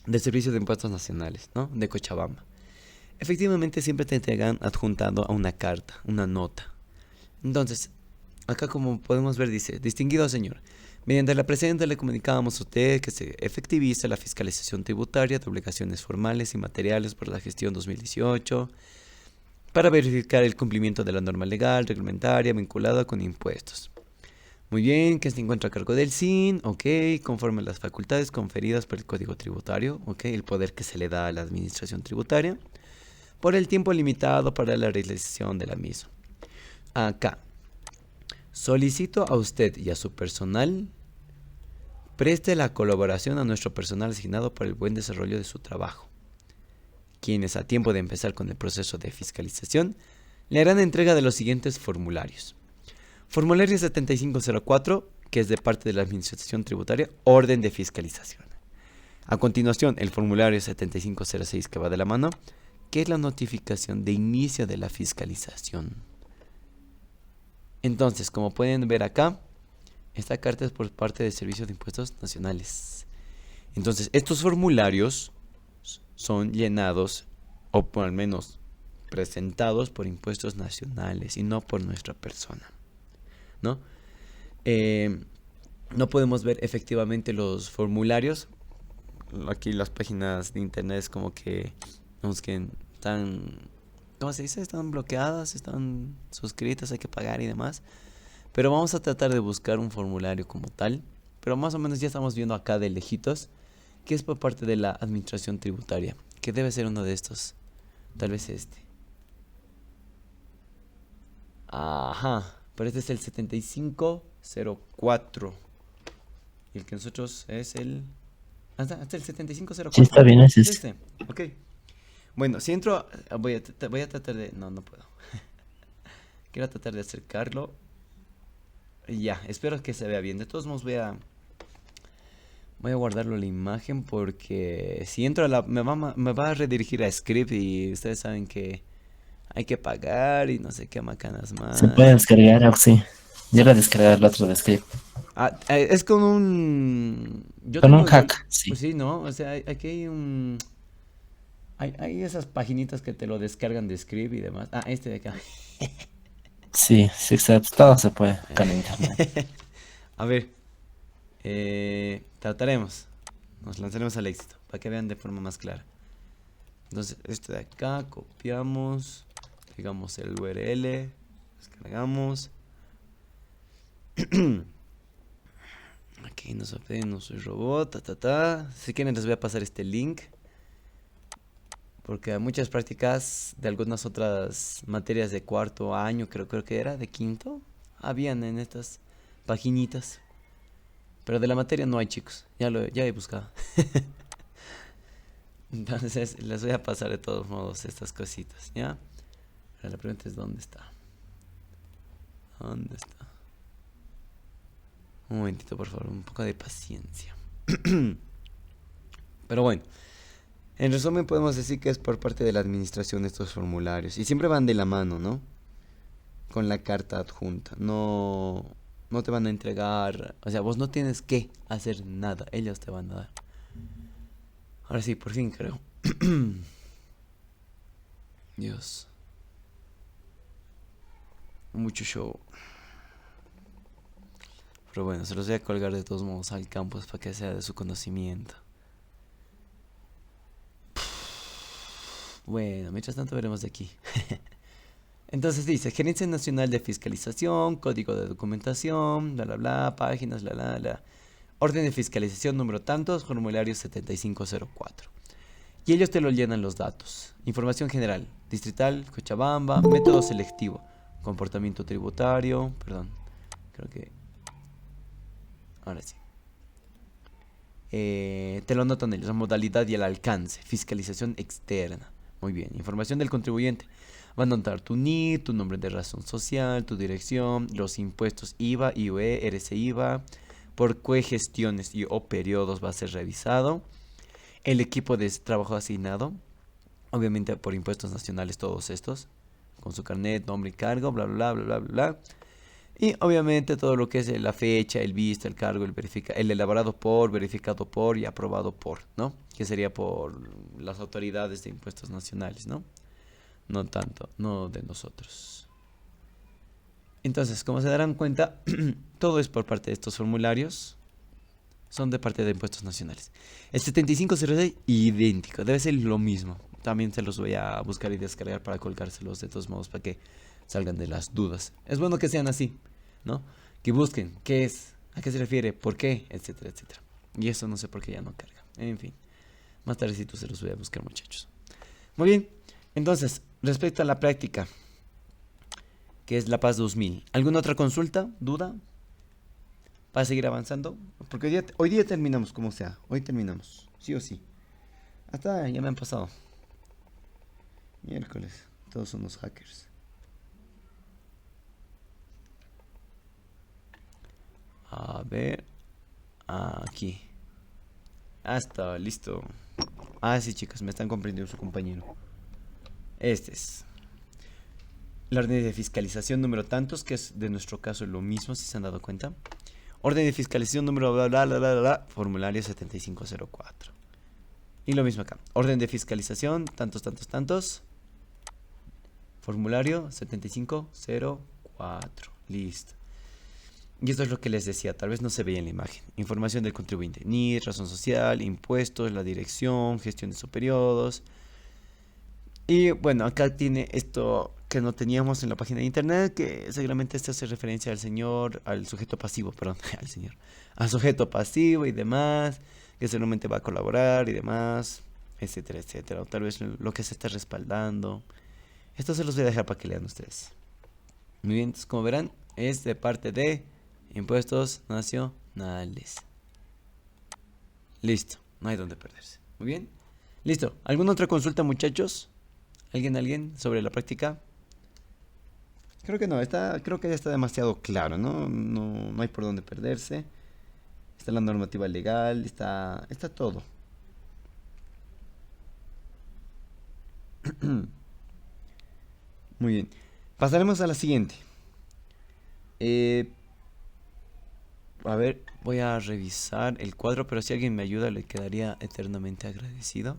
del Servicio de Impuestos Nacionales, ¿no? De Cochabamba. Efectivamente, siempre te entregan adjuntado a una carta, una nota. Entonces, acá como podemos ver dice, distinguido señor, mediante la presente le comunicábamos a usted que se efectiviza la fiscalización tributaria de obligaciones formales y materiales por la gestión 2018 para verificar el cumplimiento de la norma legal, reglamentaria, vinculada con impuestos. Muy bien, que se encuentra a cargo del SIN, ok, conforme a las facultades conferidas por el Código Tributario, ok, el poder que se le da a la administración tributaria, por el tiempo limitado para la realización de la misma. Acá, solicito a usted y a su personal preste la colaboración a nuestro personal asignado para el buen desarrollo de su trabajo, quienes a tiempo de empezar con el proceso de fiscalización le harán entrega de los siguientes formularios. Formulario 7504, que es de parte de la Administración Tributaria, orden de fiscalización. A continuación, el formulario 7506 que va de la mano, que es la notificación de inicio de la fiscalización. Entonces, como pueden ver acá, esta carta es por parte del Servicio de Impuestos Nacionales. Entonces, estos formularios son llenados, o por al menos presentados por impuestos nacionales y no por nuestra persona, ¿no? No podemos ver efectivamente los formularios. Aquí las páginas de internet es como que, vamos, que están, ¿cómo se dice? Están bloqueadas, están suscritas, hay que pagar y demás. Pero vamos a tratar de buscar un formulario como tal. Pero más o menos ya estamos viendo acá de lejitos, que es por parte de la administración tributaria, que debe ser uno de estos. Tal vez este. Ajá, pero este es el 7504. Y el que nosotros es el... Hasta el 7504. Sí, está bien, ese ¿Es es. este? Ok. Bueno, si entro... Voy a tratar de... No, no puedo. Quiero tratar de acercarlo. Ya, espero que se vea bien. De todos modos voy a guardarlo la imagen porque si entro a la... Me va a redirigir a Script y ustedes saben que hay que pagar y no sé qué macanas más. Se puede descargar, sí. Yo la descargué el otro de script. Es con un... Yo Con un tengo hack, sí. Pues sí, ¿no? O sea, aquí hay un... Hay esas paginitas que te lo descargan de Script y demás. Este de acá. Sí, sí, exacto. Todo se puede con internet. A ver. Trataremos. Nos lanzaremos al éxito para que vean de forma más clara. Entonces, este de acá, copiamos. Digamos el URL. Descargamos. Aquí nos piden, no soy robot, Si quieren les voy a pasar este link. Porque hay muchas prácticas de algunas otras materias de cuarto año, creo que era, de quinto, habían en estas paginitas. Pero de la materia no hay, chicos. Ya he buscado. Entonces les voy a pasar de todos modos estas cositas, ¿ya? Ahora la pregunta es ¿dónde está? ¿Dónde está? Un momentito, por favor, un poco de paciencia. Pero bueno, en resumen podemos decir que es por parte de la administración estos formularios. Y siempre van de la mano, ¿no? Con la carta adjunta. No te van a entregar... O sea, vos no tienes que hacer nada. Ellos te van a dar. Ahora sí, por fin creo. Dios. Mucho show. Pero bueno, se los voy a colgar de todos modos al campus para que sea de su conocimiento. Bueno, mientras tanto veremos de aquí. Entonces dice, Gerencia Nacional de Fiscalización, Código de Documentación, bla bla bla, páginas, bla bla bla. Orden de fiscalización número tantos, formulario 7504. Y ellos te lo llenan los datos. Información general, distrital, Cochabamba, método selectivo, comportamiento tributario, perdón, creo que... Ahora sí. Te lo anotan ellos, la modalidad y el alcance, fiscalización externa. Muy bien, información del contribuyente. Van a anotar tu NID, tu nombre de razón social, tu dirección, los impuestos IVA, IUE, RCIVA, por qué gestiones y o periodos va a ser revisado, el equipo de trabajo asignado, obviamente por impuestos nacionales todos estos, con su carnet, nombre y cargo, bla bla bla bla bla bla. Y obviamente todo lo que es la fecha, el visto, el cargo, el elaborado por, verificado por y aprobado por, ¿no? Que sería por las autoridades de impuestos nacionales, ¿no? No tanto, no de nosotros. Entonces, como se darán cuenta, todo es por parte de estos formularios. Son de parte de impuestos nacionales. El 7506, idéntico, debe ser lo mismo. También se los voy a buscar y descargar para colgárselos de todos modos para que salgan de las dudas. Es bueno que sean así, ¿no? Que busquen qué es, a qué se refiere, por qué, etcétera, etcétera. Y eso no sé por qué ya no carga. En fin, más tardecito se los voy a buscar, muchachos. Muy bien, entonces, respecto a la práctica, que es La Paz 2000, ¿alguna otra consulta, duda? ¿Para seguir avanzando? Porque hoy día terminamos, como sea. Hoy terminamos, sí o sí. Hasta ya me han pasado. Miércoles, todos son los hackers. A ver. Aquí. Hasta, listo. Ah, sí, chicos, me están comprendiendo su compañero. Este es la orden de fiscalización número tantos, que es de nuestro caso lo mismo, si se han dado cuenta. Orden de fiscalización número bla bla bla bla bla, formulario 7504. Y lo mismo acá. Orden de fiscalización, tantos, tantos, tantos. Formulario 7504. Listo. Y esto es lo que les decía, tal vez no se veía en la imagen. Información del contribuyente, NIR, razón social, impuestos, la dirección, gestión de su periodos. Y bueno, acá tiene esto que no teníamos en la página de internet, que seguramente este hace referencia al sujeto pasivo, perdón, al sujeto pasivo y demás, que seguramente va a colaborar y demás, etcétera, etcétera. O tal vez lo que se está respaldando. Esto se los voy a dejar para que lean ustedes. Muy bien, entonces como verán, es de parte de Impuestos Nacionales. Listo, no hay donde perderse. Muy bien. Listo. ¿Alguna otra consulta, muchachos? ¿Alguien sobre la práctica? Creo que no, creo que ya está demasiado claro, ¿no? No hay por dónde perderse. Está la normativa legal, está todo. Muy bien. Pasaremos a la siguiente. A ver, voy a revisar el cuadro, pero si alguien me ayuda le quedaría eternamente agradecido.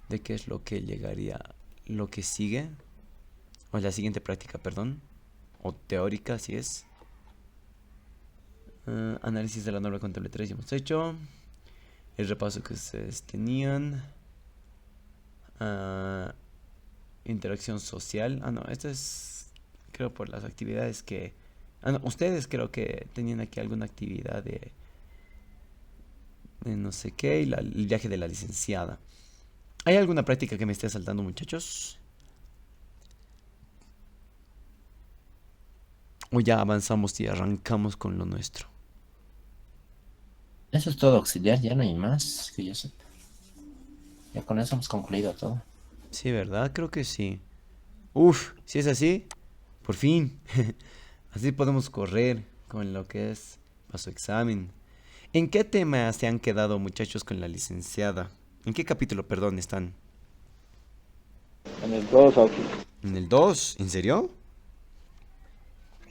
De qué es lo que llegaría, lo que sigue, o la siguiente práctica, perdón, o teórica, si es. Análisis de la norma contable 3 ya hemos hecho. El repaso que ustedes tenían. Interacción social. No, esto es, creo, por las actividades que... no, ustedes creo que tenían aquí alguna actividad de no sé qué, y el viaje de la licenciada. ¿Hay alguna práctica que me esté saltando, muchachos? O ya avanzamos y arrancamos con lo nuestro. Eso es todo auxiliar, ya no hay más que yo sepa. Ya con eso hemos concluido todo. Sí, ¿verdad? Creo que sí. Uf, si es así, por fin. Así podemos correr con lo que es para su examen. ¿En qué tema se han quedado, muchachos, con la licenciada? ¿En qué capítulo, perdón, están? En el 2, aquí. ¿En el 2? ¿En serio?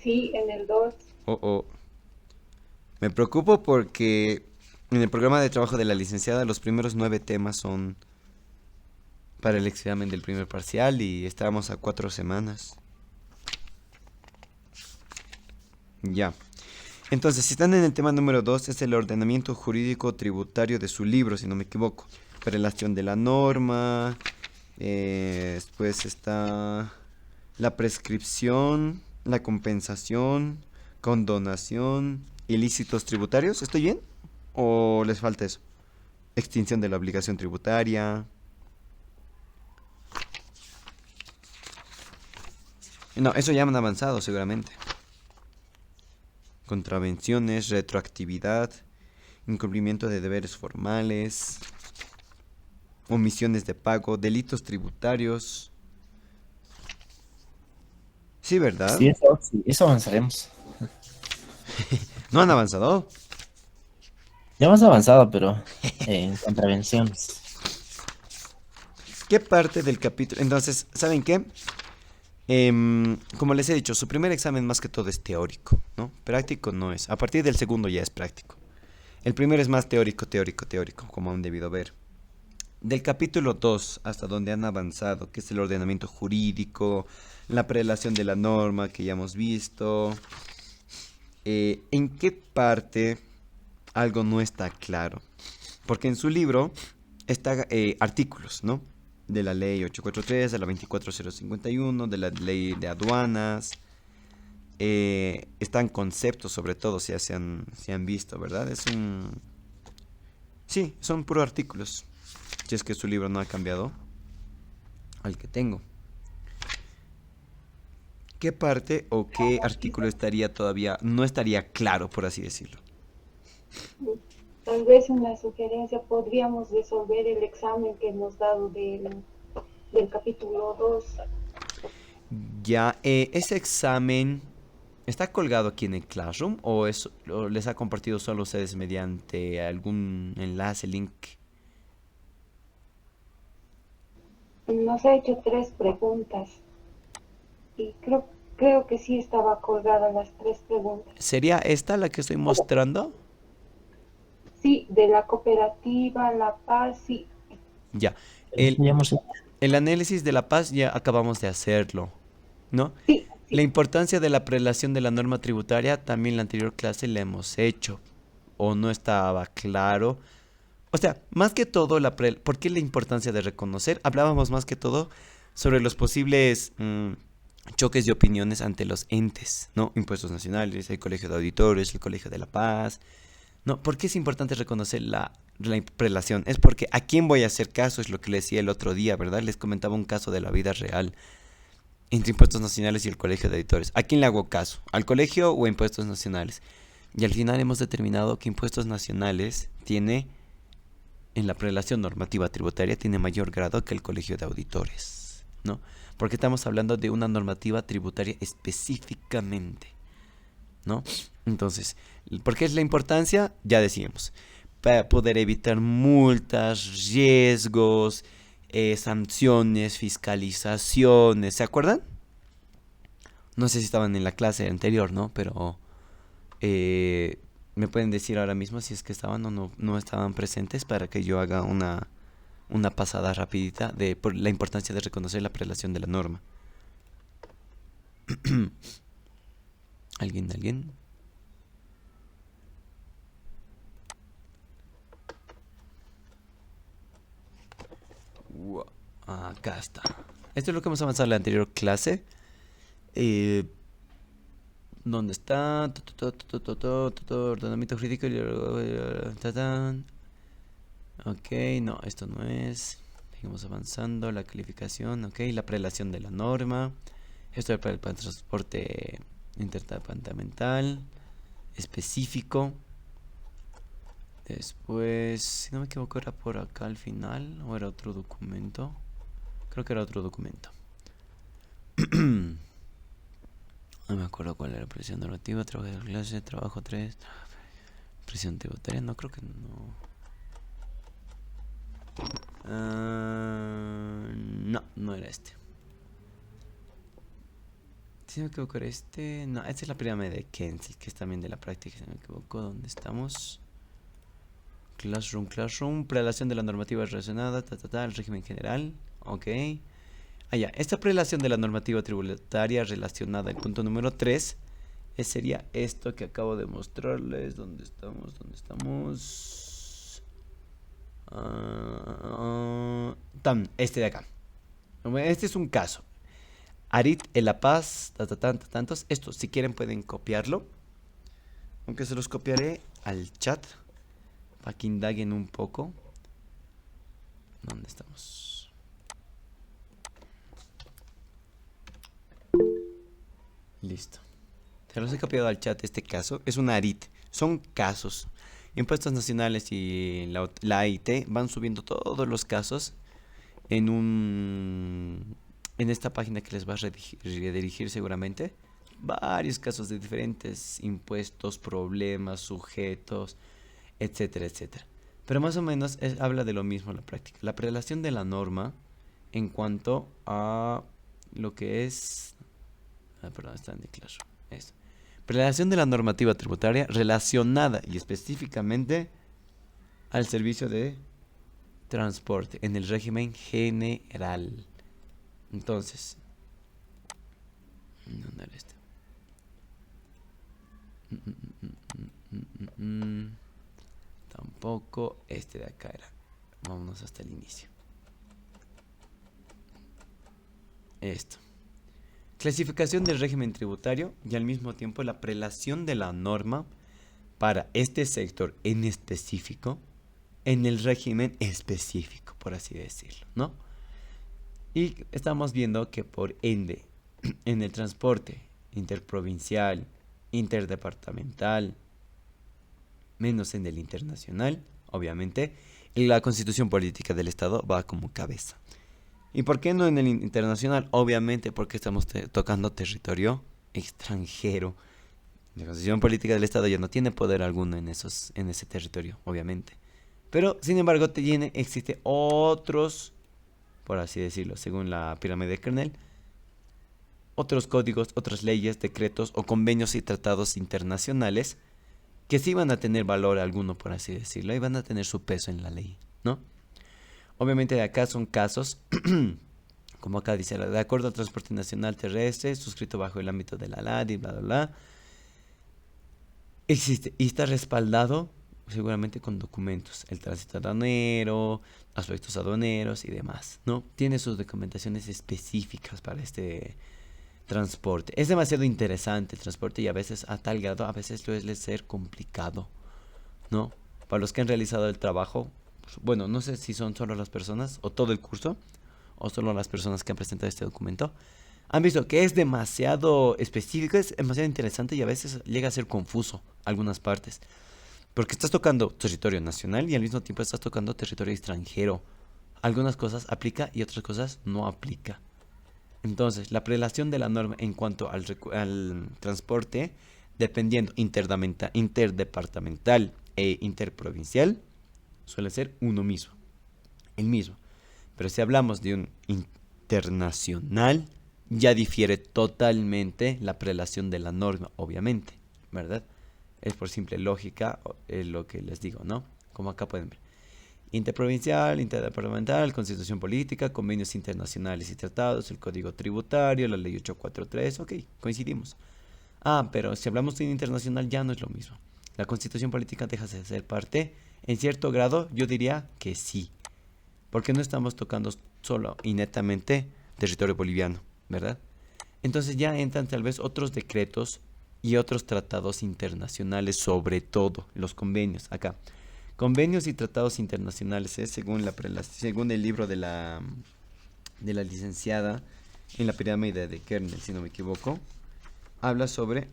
Sí, en el 2. Oh. Me preocupo porque en el programa de trabajo de la licenciada los primeros 9 temas son para el examen del primer parcial y estábamos a 4 semanas. Ya. Entonces, si están en el tema número 2, es el ordenamiento jurídico tributario de su libro, si no me equivoco. Relación de la norma. Después está la prescripción, la compensación, condonación, ilícitos tributarios. ¿Estoy bien? ¿O les falta eso? Extinción de la obligación tributaria. No, eso ya han avanzado seguramente. Contravenciones, retroactividad, incumplimiento de deberes formales, omisiones de pago, delitos tributarios. Sí, ¿verdad? Sí, eso avanzaremos. ¿No han avanzado? Ya hemos avanzado, pero en contravenciones. ¿Qué parte del capítulo? Entonces, ¿saben qué? Como les he dicho, su primer examen más que todo es teórico, ¿no? Práctico no es. A partir del segundo ya es práctico. El primero es más teórico, como han debido ver. Del capítulo 2 hasta donde han avanzado, que es el ordenamiento jurídico, la prelación de la norma que ya hemos visto. ¿En qué parte algo no está claro? Porque en su libro está artículos, ¿no? De la ley 843, de la 24051, de la ley de aduanas. Están conceptos, sobre todo, si se han visto, ¿verdad? Sí, son puros artículos. Si es que su libro no ha cambiado al que tengo. ¿Qué parte o qué artículo no estaría claro, por así decirlo? Tal vez una sugerencia, podríamos resolver el examen que hemos dado del capítulo 2. Ya, ese examen ¿Está colgado aquí en el Classroom o les ha compartido solo a ustedes mediante algún enlace, link? Nos ha hecho 3 preguntas y creo que sí estaba colgada las 3 preguntas. ¿Sería esta la que estoy mostrando? Sí, de la cooperativa La Paz, sí. Ya. El, Ya hemos- el análisis de la paz ya acabamos de hacerlo, ¿no? Sí, La sí. importancia de la prelación de la norma tributaria también en la anterior clase la hemos hecho. O no estaba claro. O sea, más que todo, ¿por qué la importancia de reconocer? Hablábamos más que todo sobre los posibles choques de opiniones ante los entes, ¿no? Impuestos nacionales, el Colegio de Auditores, el Colegio de la Paz. ¿No? ¿Por qué es importante reconocer la prelación? Es porque a quién voy a hacer caso, es lo que les decía el otro día, ¿verdad? Les comentaba un caso de la vida real entre Impuestos Nacionales y el Colegio de Auditores. ¿A quién le hago caso? ¿Al colegio o a Impuestos Nacionales? Y al final hemos determinado que Impuestos Nacionales tiene, en la prelación normativa tributaria, tiene mayor grado que el Colegio de Auditores, ¿no? Porque estamos hablando de una normativa tributaria específicamente, ¿no? Entonces, ¿por qué es la importancia? Ya decíamos, para poder evitar multas, riesgos, sanciones, fiscalizaciones, ¿se acuerdan? No sé si estaban en la clase anterior, ¿no? Pero me pueden decir ahora mismo si es que estaban o no estaban presentes para que yo haga una pasada rapidita por la importancia de reconocer la prelación de la norma. ¿Alguien? Acá está. Esto es lo que hemos avanzado en la anterior clase. ¿Dónde está? Ordenamiento jurídico. Ok, no, esto no es. Seguimos avanzando. La calificación, ok. La prelación de la norma. Esto es para el transporte interdepartamental específico. Después, si no me equivoco, era por acá al final o era otro documento. Creo que era otro documento. No me acuerdo cuál era. Presión normativa, trabajo de clase, trabajo 3, presión tributaria. No, creo que no. No era este. Si no me equivoco, era este. No, esta es la pirámide de Kensey, que es también de la práctica. Si no me equivoco, ¿dónde estamos? Classroom, prelación de la normativa relacionada, el régimen general, ok. Esta prelación de la normativa tributaria relacionada, el punto número 3, sería esto que acabo de mostrarles. ¿Dónde estamos? Este de acá. Este es un caso. Arit en La Paz, tantos. Esto, si quieren, pueden copiarlo. Aunque se los copiaré al chat para que indaguen un poco. ¿Dónde estamos? Listo. Se los he copiado al chat este caso. Es una ARIT. Son casos. Impuestos Nacionales y la AIT van subiendo todos los casos en esta página que les va a redirigir seguramente. Varios casos de diferentes impuestos, problemas, sujetos, etcétera, etcétera. Pero más o menos habla de lo mismo en la práctica. La prelación de la norma en cuanto a lo que es... perdón, está en claro. Eso. Prelación de la normativa tributaria relacionada y específicamente al servicio de transporte en el régimen general. Entonces, ¿dónde era este? Tampoco este de acá era. Vámonos hasta el inicio. Esto. Clasificación del régimen tributario y al mismo tiempo la prelación de la norma para este sector en específico en el régimen específico, por así decirlo, ¿no? Y estamos viendo que por ende en el transporte interprovincial, interdepartamental, menos en el internacional, obviamente, la Constitución Política del Estado va como cabeza. ¿Y por qué no en el internacional? Obviamente porque estamos tocando territorio extranjero. La constitución política del Estado ya no tiene poder alguno en ese territorio, obviamente. Pero, sin embargo, existe otros, por así decirlo, según la pirámide de Kernel, otros códigos, otras leyes, decretos o convenios y tratados internacionales que sí van a tener valor alguno, por así decirlo, y van a tener su peso en la ley, ¿no? Obviamente acá son casos, como acá dice, de acuerdo al transporte nacional terrestre, suscrito bajo el ámbito de la LAD y bla, bla, bla, existe y está respaldado seguramente con documentos, el tránsito aduanero, aspectos aduaneros y demás, ¿no? Tiene sus documentaciones específicas para este transporte. Es demasiado interesante el transporte y a veces a tal grado, a veces suele ser complicado, ¿no? Para los que han realizado el trabajo, bueno, no sé si son solo las personas o todo el curso o solo las personas que han presentado este documento, han visto que es demasiado específico, es demasiado interesante y a veces llega a ser confuso algunas partes. Porque estás tocando territorio nacional y al mismo tiempo estás tocando territorio extranjero. Algunas cosas aplica y otras cosas no aplica. Entonces, la prelación de la norma en cuanto al transporte, dependiendo interdepartamental e interprovincial, suele ser uno mismo, el mismo. Pero si hablamos de un internacional, ya difiere totalmente la prelación de la norma, obviamente, ¿verdad? Es por simple lógica lo que les digo, ¿no? Como acá pueden ver. Interprovincial, interdepartamental, constitución política, convenios internacionales y tratados, el código tributario, la ley 843, ok, coincidimos. Pero si hablamos de internacional ya no es lo mismo. La constitución política deja de ser parte, en cierto grado yo diría que sí. Porque no estamos tocando solo y netamente territorio boliviano, ¿verdad? Entonces ya entran tal vez otros decretos y otros tratados internacionales, sobre todo los convenios. Acá, convenios y tratados internacionales, según el libro de la licenciada en la pirámide de Kernel, si no me equivoco, habla sobre,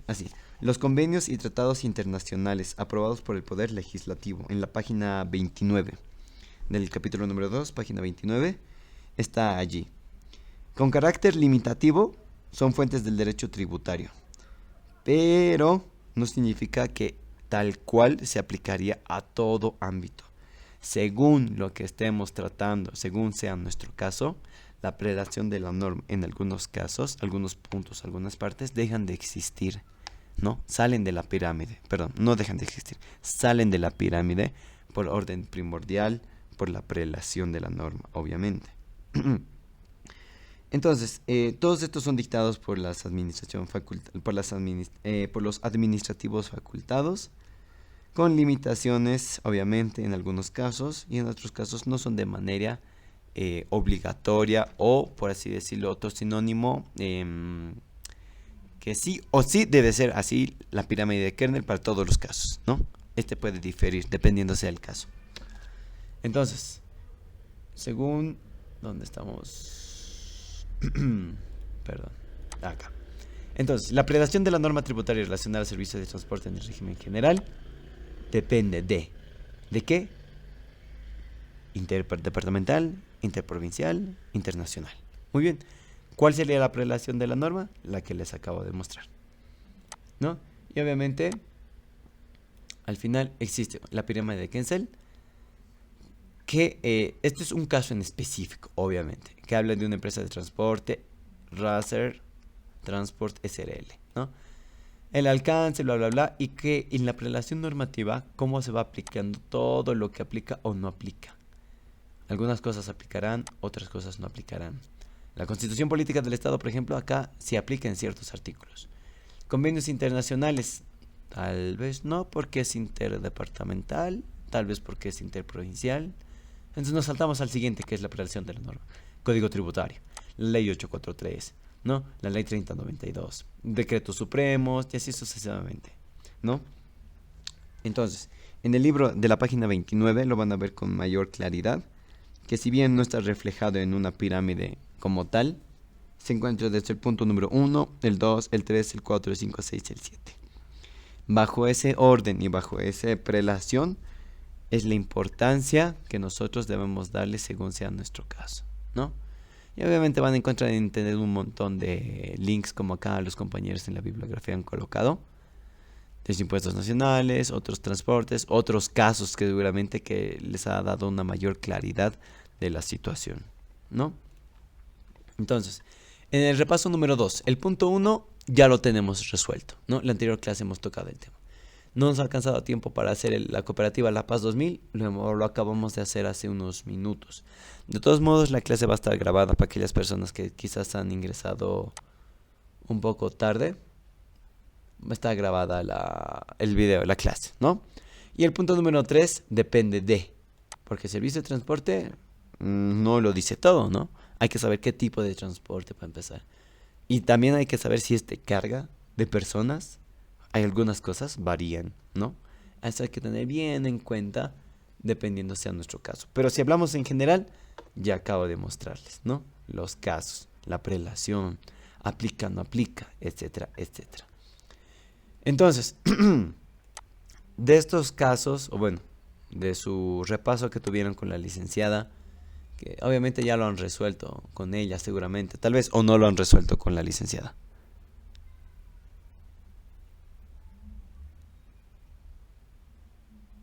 los convenios y tratados internacionales aprobados por el Poder Legislativo, en la página 29 del capítulo número 2, página 29, está allí. Con carácter limitativo, son fuentes del derecho tributario, pero no significa que tal cual se aplicaría a todo ámbito. Según lo que estemos tratando, según sea nuestro caso, la prelación de la norma en algunos casos, algunos puntos, algunas partes dejan de existir, ¿no? Salen de la pirámide, perdón, no dejan de existir, salen de la pirámide por orden primordial, por la prelación de la norma, obviamente. Entonces, todos estos son dictados por los administrativos facultados, con limitaciones, obviamente, en algunos casos, y en otros casos no son de manera obligatoria o, por así decirlo, otro sinónimo, que sí o sí debe ser así la pirámide de Kernel para todos los casos, ¿no? Este puede diferir dependiendo sea el caso. Entonces, según... ¿Dónde estamos? Perdón. Acá. Entonces, la prelación de la norma tributaria relacionada al servicio de transporte en el régimen general depende de... ¿De qué? Interdepartamental, interprovincial, internacional. Muy bien. ¿Cuál sería la prelación de la norma? La que les acabo de mostrar, ¿no? Y obviamente, al final existe la pirámide de Kensel, que esto es un caso en específico, obviamente, que habla de una empresa de transporte, Razer Transport SRL, ¿no? El alcance, bla, bla, bla, y que en la prelación normativa, cómo se va aplicando todo lo que aplica o no aplica. Algunas cosas aplicarán, otras cosas no aplicarán. La Constitución Política del Estado, por ejemplo, acá se aplica en ciertos artículos. Convenios internacionales, tal vez no, porque es interdepartamental, tal vez porque es interprovincial. Entonces nos saltamos al siguiente, que es la prelación de la norma. Código tributario, la ley 843, ¿no? La ley 3092, decretos supremos y así sucesivamente, ¿no? Entonces, en el libro de la página 29 lo van a ver con mayor claridad, que si bien no está reflejado en una pirámide como tal, se encuentra desde el punto número 1, el 2, el 3, el 4, el 5, el 6 y el 7. Bajo ese orden y bajo esa prelación es la importancia que nosotros debemos darle según sea nuestro caso, ¿no? Y obviamente van a encontrar en internet un montón de links como acá los compañeros en la bibliografía han colocado, los impuestos nacionales, otros transportes, otros casos que seguramente que les ha dado una mayor claridad de la situación, ¿no? Entonces, en el repaso número 2, el punto 1 ya lo tenemos resuelto, ¿no? En la anterior clase hemos tocado el tema. No nos ha alcanzado tiempo para hacer la cooperativa La Paz 2000, lo acabamos de hacer hace unos minutos. De todos modos, la clase va a estar grabada para aquellas personas que quizás han ingresado un poco tarde. Va a estar grabada el video, la clase, ¿no? Y el punto número 3 depende de, porque el servicio de transporte no lo dice todo, ¿no? Hay que saber qué tipo de transporte para empezar. Y también hay que saber si es de carga, de personas. Hay algunas cosas varían, ¿no? Eso hay que tener bien en cuenta dependiendo sea nuestro caso. Pero si hablamos en general, ya acabo de mostrarles, ¿no? Los casos, la prelación, aplica, no aplica, etcétera, etcétera. Entonces, de estos casos, o bueno, de su repaso que tuvieron con la licenciada, que obviamente ya lo han resuelto con ella seguramente, tal vez, o no lo han resuelto con la licenciada.